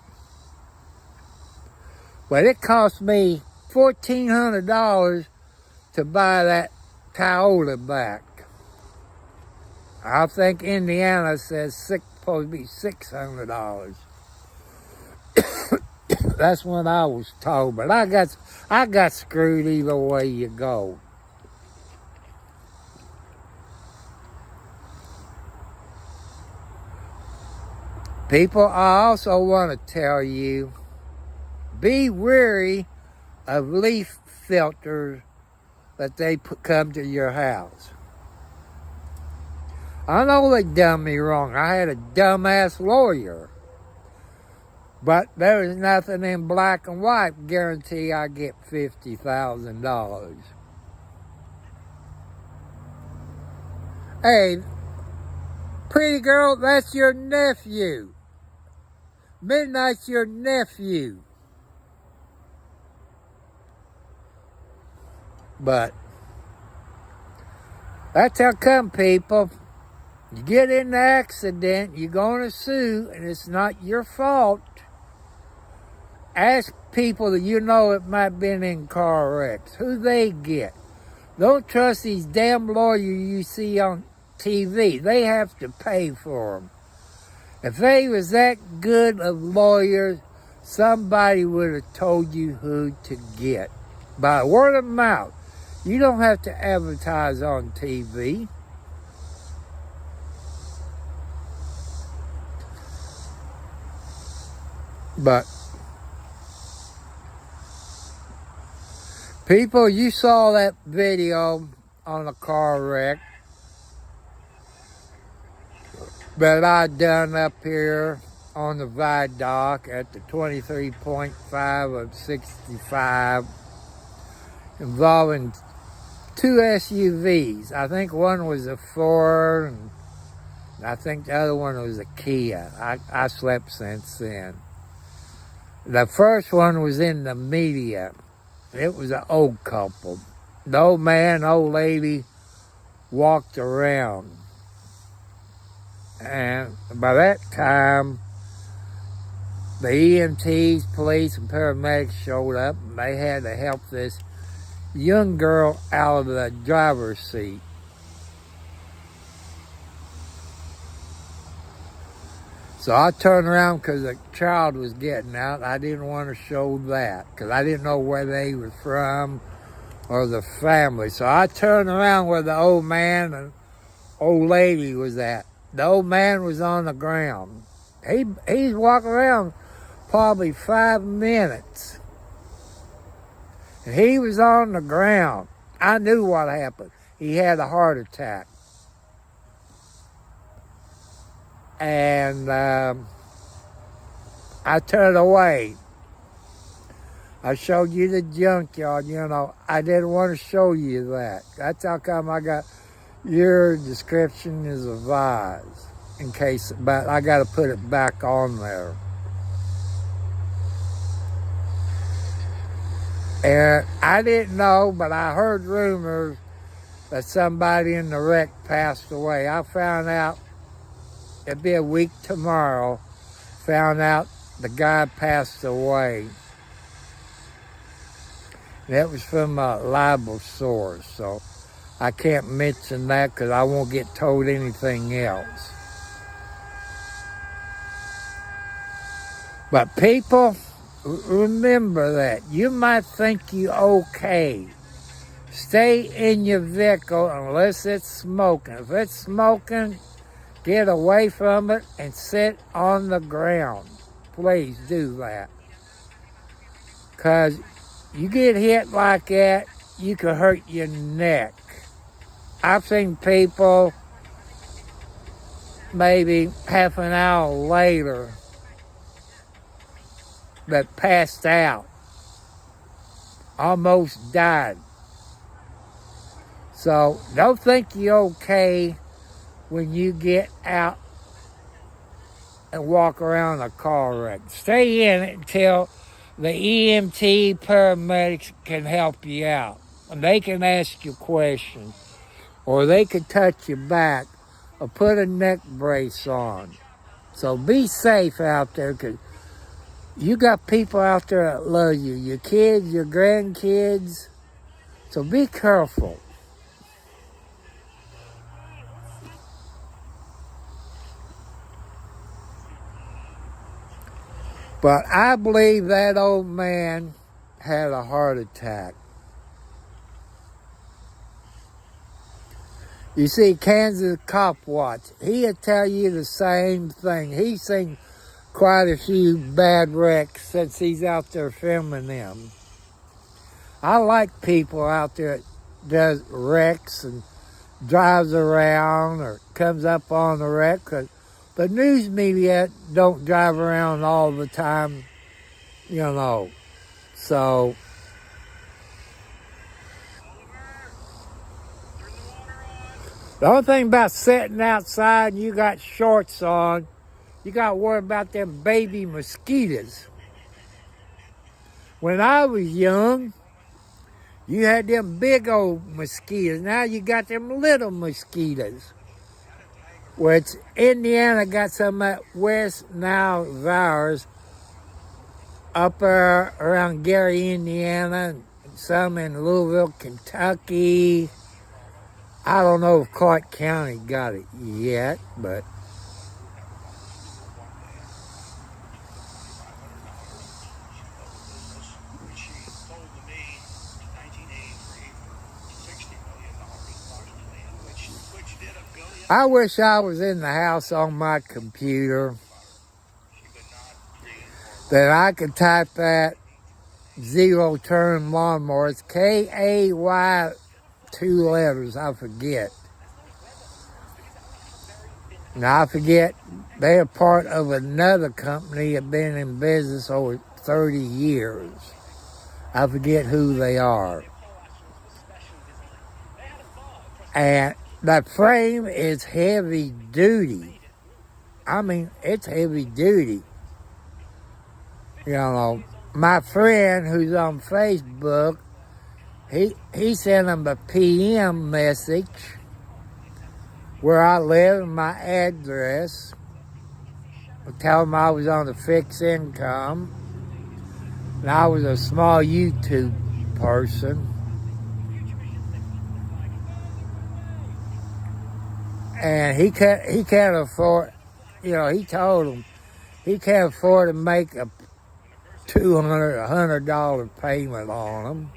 But it cost me $1,400 to buy that Toyota back. I think Indiana says supposed to be $600. That's what I was told, but I got screwed either way you go. People, I also want to tell you, be wary of leaf filters that they come to your house. I know they done me wrong. I had a dumbass lawyer. But there is nothing in black and white guarantee I get $50,000. Hey, pretty girl, that's your nephew. Midnight's your nephew. But that's how come, people. You get in an accident, you're going to sue, and it's not your fault. Ask people that you know that might have been in car wrecks, who they get. Don't trust these damn lawyers you see on TV. They have to pay for them. If they was that good of lawyers, somebody would have told you who to get. By word of mouth. You don't have to advertise on TV. But people, you saw that video on a car wreck that I done up here on the viaduct at the 23.5 of 65 involving two SUVs. I think one was a Ford and I think the other one was a Kia. I slept since then. The first one was in the media. It was an old couple. The old man, old lady walked around. And by that time, the EMTs, police, and paramedics showed up, and they had to help this young girl out of the driver's seat. So I turned around because the child was getting out. I didn't want to show that because I didn't know where they were from or the family. So I turned around where the old man and old lady was at. The old man was on the ground. He's walking around probably 5 minutes. And he was on the ground. I knew what happened. He had a heart attack. And I turned away. I showed you the junkyard, I didn't want to show you that. That's how come I got your description is advised, but I got to put it back on there. And I didn't know, but I heard rumors that somebody in the wreck passed away. I found out, it'd be a week tomorrow, found out the guy passed away. That was from a libel source, so I can't mention that because I won't get told anything else. But people, remember that. You might think you're okay. Stay in your vehicle unless it's smoking. If it's smoking, get away from it and sit on the ground. Please do that. Because you get hit like that, you could hurt your neck. I've seen people maybe half an hour later that passed out, almost died. So don't think you're okay when you get out and walk around a car wreck. Stay in it until the EMT paramedics can help you out. And they can ask you questions, or they can touch your back, or put a neck brace on. So be safe out there, because you got people out there that love you, your kids, your grandkids. So be careful. But I believe that old man had a heart attack. You see, Kansas Cop Watch, he'll tell you the same thing. He's seen quite a few bad wrecks since he's out there filming them. I like people out there that does wrecks and drives around or comes up on the wreck, because the news media don't drive around all the time, you know. So the only thing about sitting outside and you got shorts on, you got to worry about them baby mosquitoes. When I was young, you had them big old mosquitoes. Now you got them little mosquitoes. Which Indiana got some of that West Nile virus up there around Gary, Indiana, and some in Louisville, Kentucky. I don't know if Clark County got it yet, but I wish I was in the house on my computer, that I could type that zero-turn lawnmower. It's K-A-Y, 2 letters, I forget. Now I forget, they're part of another company that been in business over 30 years. I forget who they are. And that frame is heavy duty. I mean, it's heavy duty. You know, my friend who's on Facebook, he sent him a PM message where I live and my address. I tell him I was on a fixed income and I was a small YouTube person. And he can't afford, you know, he told him he can't afford to make a $100 payment on them.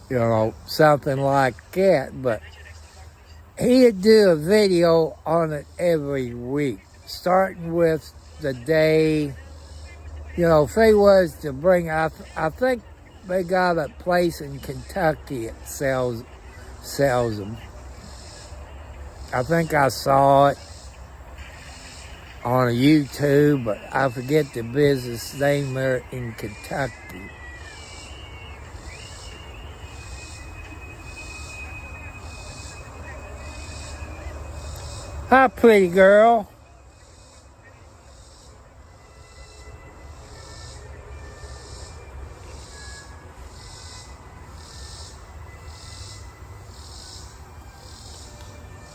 You know, something like that. But he'd do a video on it every week, starting with the day, you know, if they was to bring, I think they got a place in Kentucky that sells them. I think I saw it on a YouTube, but I forget the business name there in Kentucky. Hi, pretty girl.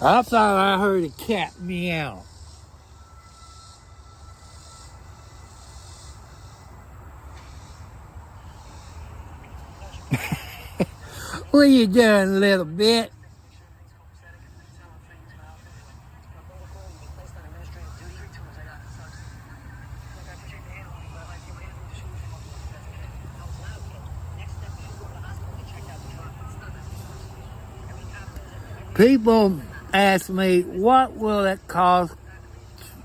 I thought I heard a cat meow. What are you doing, little bit? People ask me, what will it cost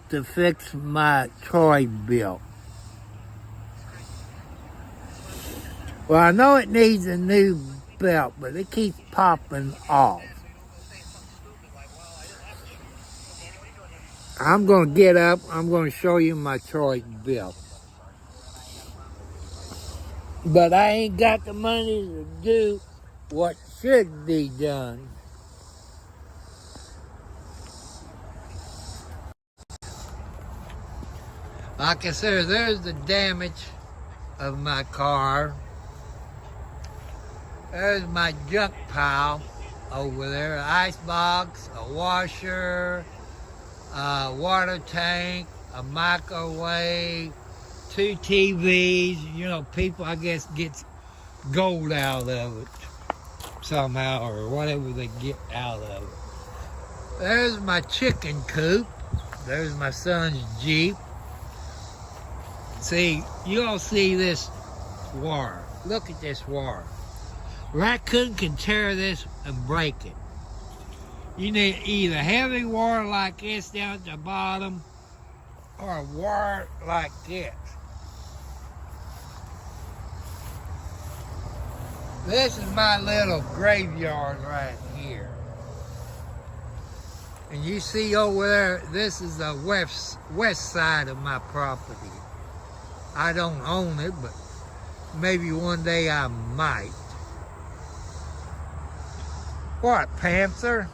to fix my toy belt? Well, I know it needs a new belt, but it keeps popping off. I'm going to get up. I'm going to show you my toy belt. But I ain't got the money to do what should be done. Like I said, there's the damage of my car. There's my junk pile over there. An ice box, a washer, a water tank, a microwave, 2 TVs. You know, people, I guess, gets gold out of it somehow, or whatever they get out of it. There's my chicken coop. There's my son's Jeep. See, you all see this wire. Look at this wire. Raccoon can tear this and break it. You need either heavy wire like this down at the bottom, or a wire like this. This is my little graveyard right here. And you see over there, this is the west side of my property. I don't own it, but maybe one day I might. What, Panther?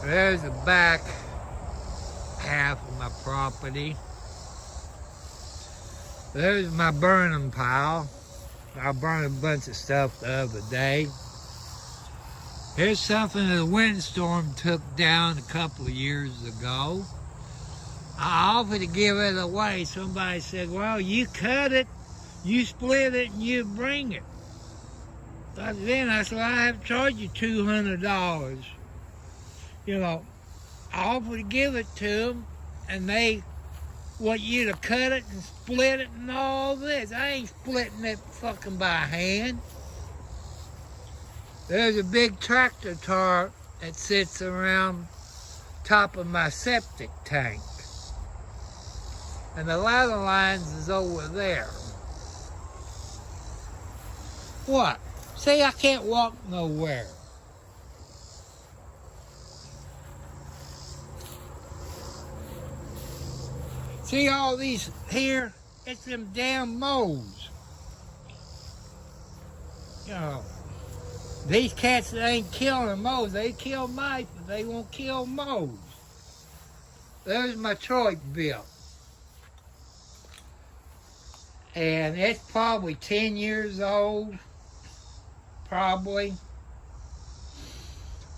There's the back half of my property. There's my burning pile. I burned a bunch of stuff the other day. Here's something that a windstorm took down a couple of years ago. I offered to give it away. Somebody said, well, you cut it, you split it, and you bring it. Then I said, well, I have to charge you $200. You know, I offered to give it to them, and they want you to cut it and split it and all this. I ain't splitting it fucking by hand. There's a big tractor tarp that sits around top of my septic tank. And the ladder lines is over there. What? See, I can't walk nowhere. See all these here? It's them damn moles. You know, these cats that ain't killing moles, they kill mice, but they won't kill moles. There's my Troy bill. And it's probably 10 years old. Probably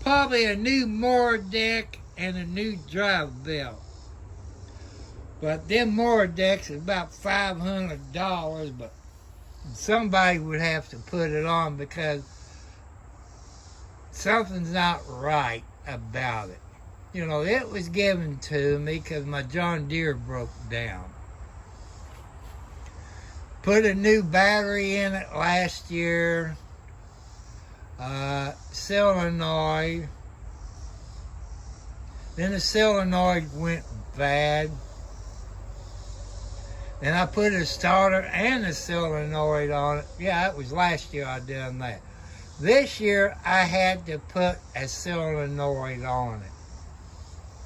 a new mower deck and a new drive belt. But them mower decks is about $500, but somebody would have to put it on because something's not right about it. You know, it was given to me because my John Deere broke down. Put a new battery in it last year. Solenoid. Then the solenoid went bad. Then I put a starter and a solenoid on it. Yeah, it was last year I done that. This year I had to put a solenoid on it.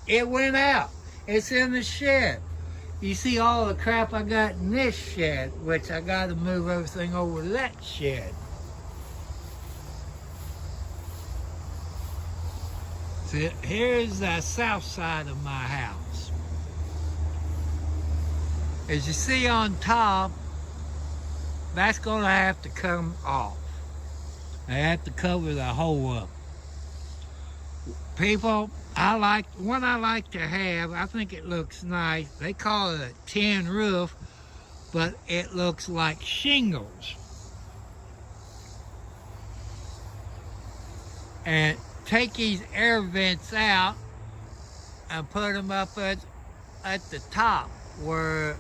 It went out. It's in the shed. You see all the crap I got in this shed, which I got to move everything over to that shed. So here's the south side of my house. As you see on top, that's going to have to come off. I have to cover the hole up. People, one I like to have, I think it looks nice. They call it a tin roof, but it looks like shingles. And take these air vents out and put them up at the top where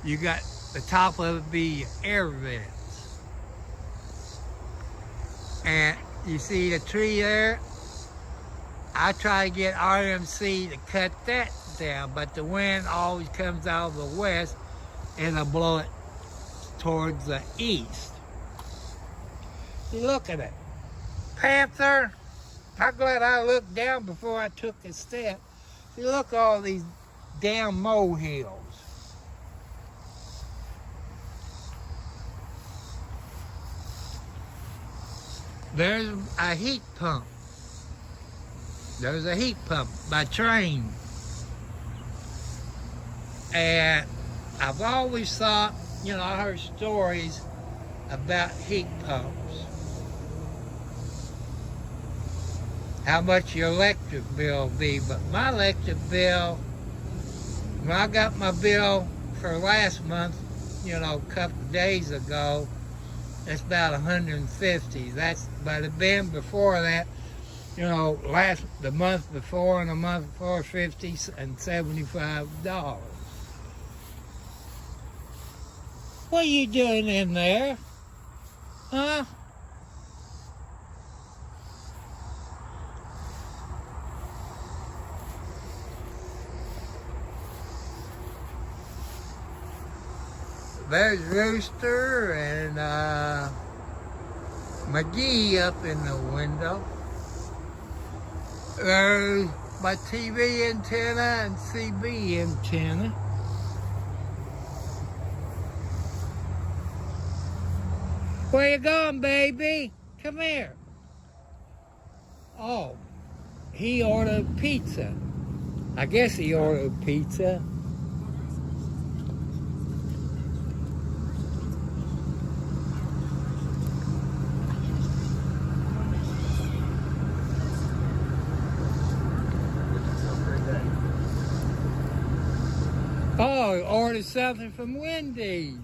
you got the top of it be air vents. And you see the tree there? I try to get RMC to cut that down, but the wind always comes out of the west and it'll blow it towards the east. Look at it. Panther. I'm glad I looked down before I took a step. See, look at all these damn molehills. There's a heat pump. There's a heat pump by train. And I've always thought, you know, I heard stories about heat pumps. How much your electric bill will be. But my electric bill, when I got my bill for last month, you know, a couple of days ago, it's about 150. But it been before that, you know, the month before and the month before, $50 and $75. What are you doing in there? Huh? There's Rooster and McGee up in the window. There's my TV antenna and CB antenna. Where you going, baby? Come here. Oh, he ordered pizza. I guess he ordered pizza. Oh, he ordered something from Wendy's.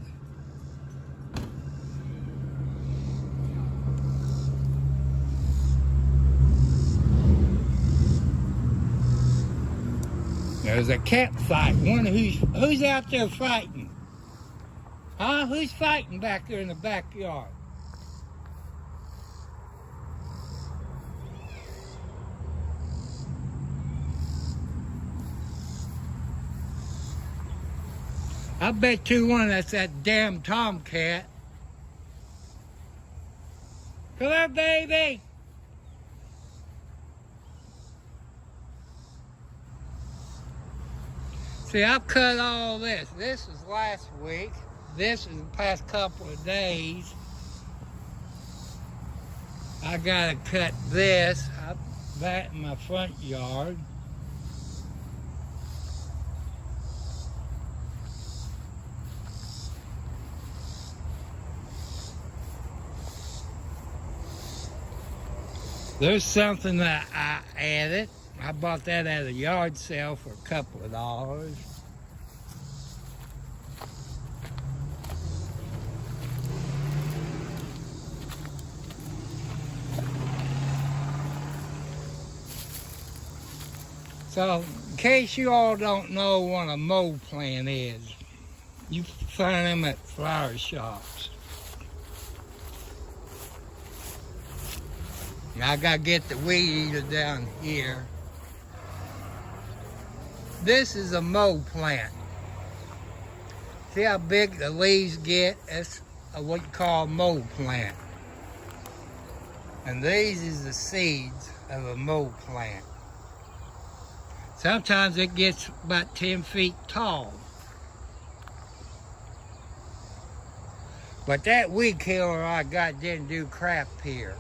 There's a cat fight. Who's out there fighting? Huh? Who's fighting back there in the backyard? I bet 2-1 that's that damn tomcat. Come here, baby. See, I've cut all this. This is last week. This is the past couple of days. I gotta cut this. That in my front yard. There's something that I added. I bought that at a yard sale for a couple of dollars. So, in case you all don't know what a mow plant is, you find them at flower shops. Now I gotta get the weed eater down here. This is a mow plant. See how big the leaves get? That's what you call a mow plant. And these is the seeds of a mow plant. Sometimes it gets about 10 feet tall. But that weed killer I got didn't do crap here.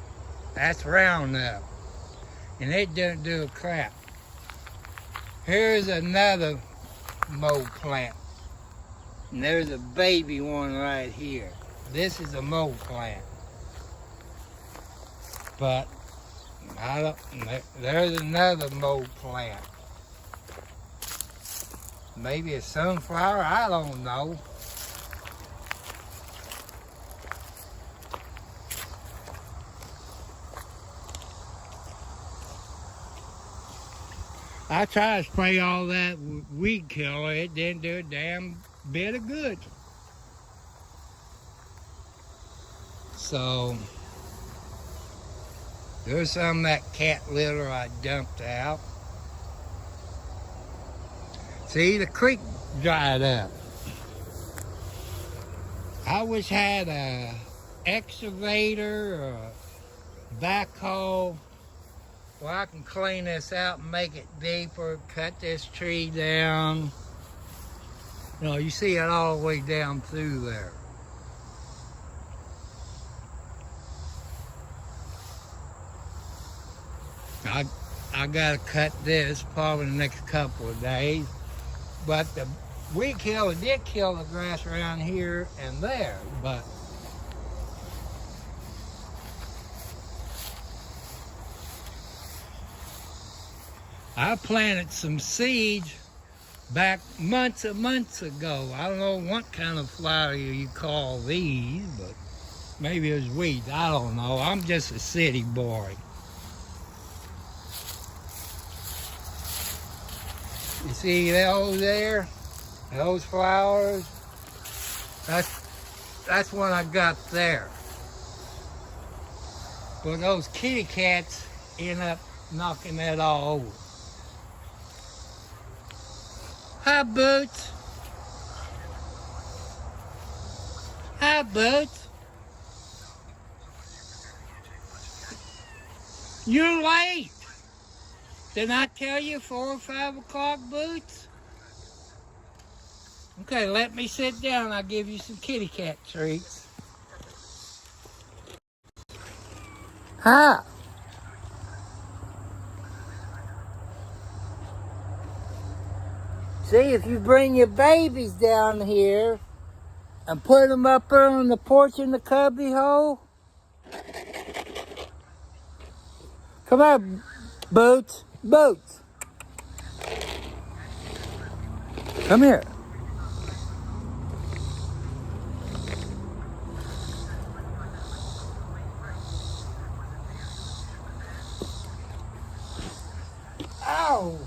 That's Roundup. And it doesn't do a crap. Here's another mow plant. And there's a baby one right here. This is a mow plant. But there's another mow plant. Maybe a sunflower, I don't know. I tried to spray all that weed killer. It didn't do a damn bit of good. So, there's some of that cat litter I dumped out. See, the creek dried up. I wish I had a excavator or a backhoe where I can clean this out and make it deeper, cut this tree down. You know, you see it all the way down through there. I gotta cut this probably the next couple of days. But did kill the grass around here and there, but I planted some seeds back months and months ago. I don't know what kind of flower you call these, but maybe it was weeds. I don't know. I'm just a city boy. You see those there? Those flowers? That's what I got there. But those kitty cats end up knocking that all over. Hi, Boots. Hi, Boots. You're late. Didn't I tell you 4 or 5 o'clock, Boots? Okay, let me sit down. I'll give you some kitty cat treats. Hi. See, if you bring your babies down here and put them up there on the porch in the cubby hole. Come on, Boots. Boots. Come here. Ow!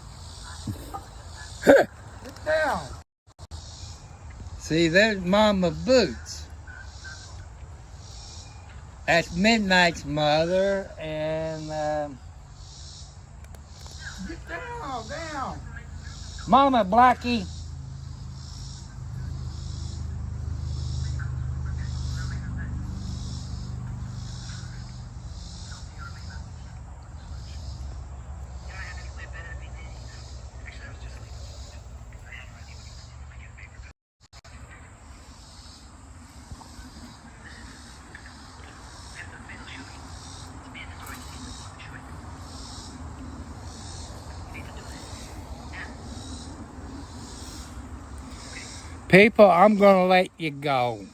Sit down. See, there's Mama Boots. That's Midnight's mother, and get down. Mama Blackie. People, I'm going to let you go.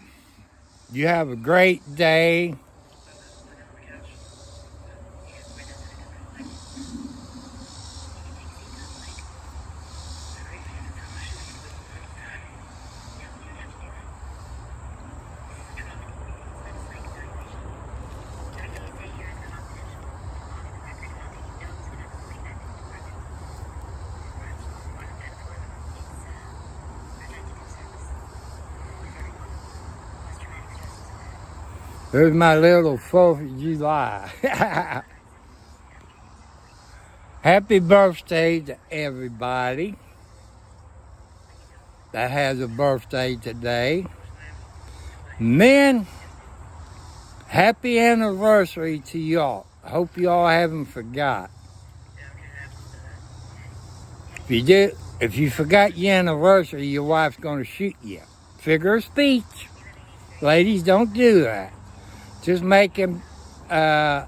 You have a great day. There's my little 4th of July. Happy birthday to everybody that has a birthday today. And then, happy anniversary to y'all. I hope y'all haven't forgot. If you forgot your anniversary, your wife's gonna shoot you. Figure of speech. Ladies, don't do that. Just make them where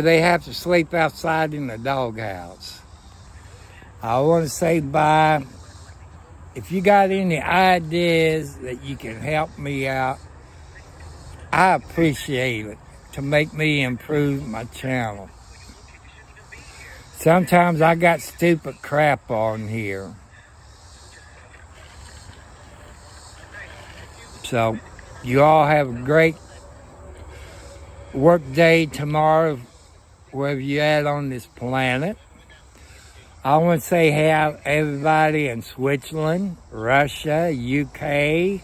they have to sleep outside in the doghouse. I want to say bye. If you got any ideas that you can help me out, I appreciate it to make me improve my channel. Sometimes I got stupid crap on here. So, you all have a great work day tomorrow, wherever you're at on this planet. I want to say hi everybody in Switzerland, Russia, UK,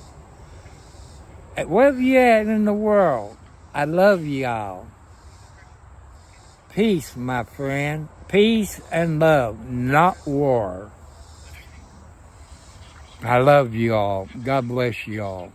wherever you're at in the world. I love y'all. Peace, my friend. Peace and love, not war. I love you all. God bless you all.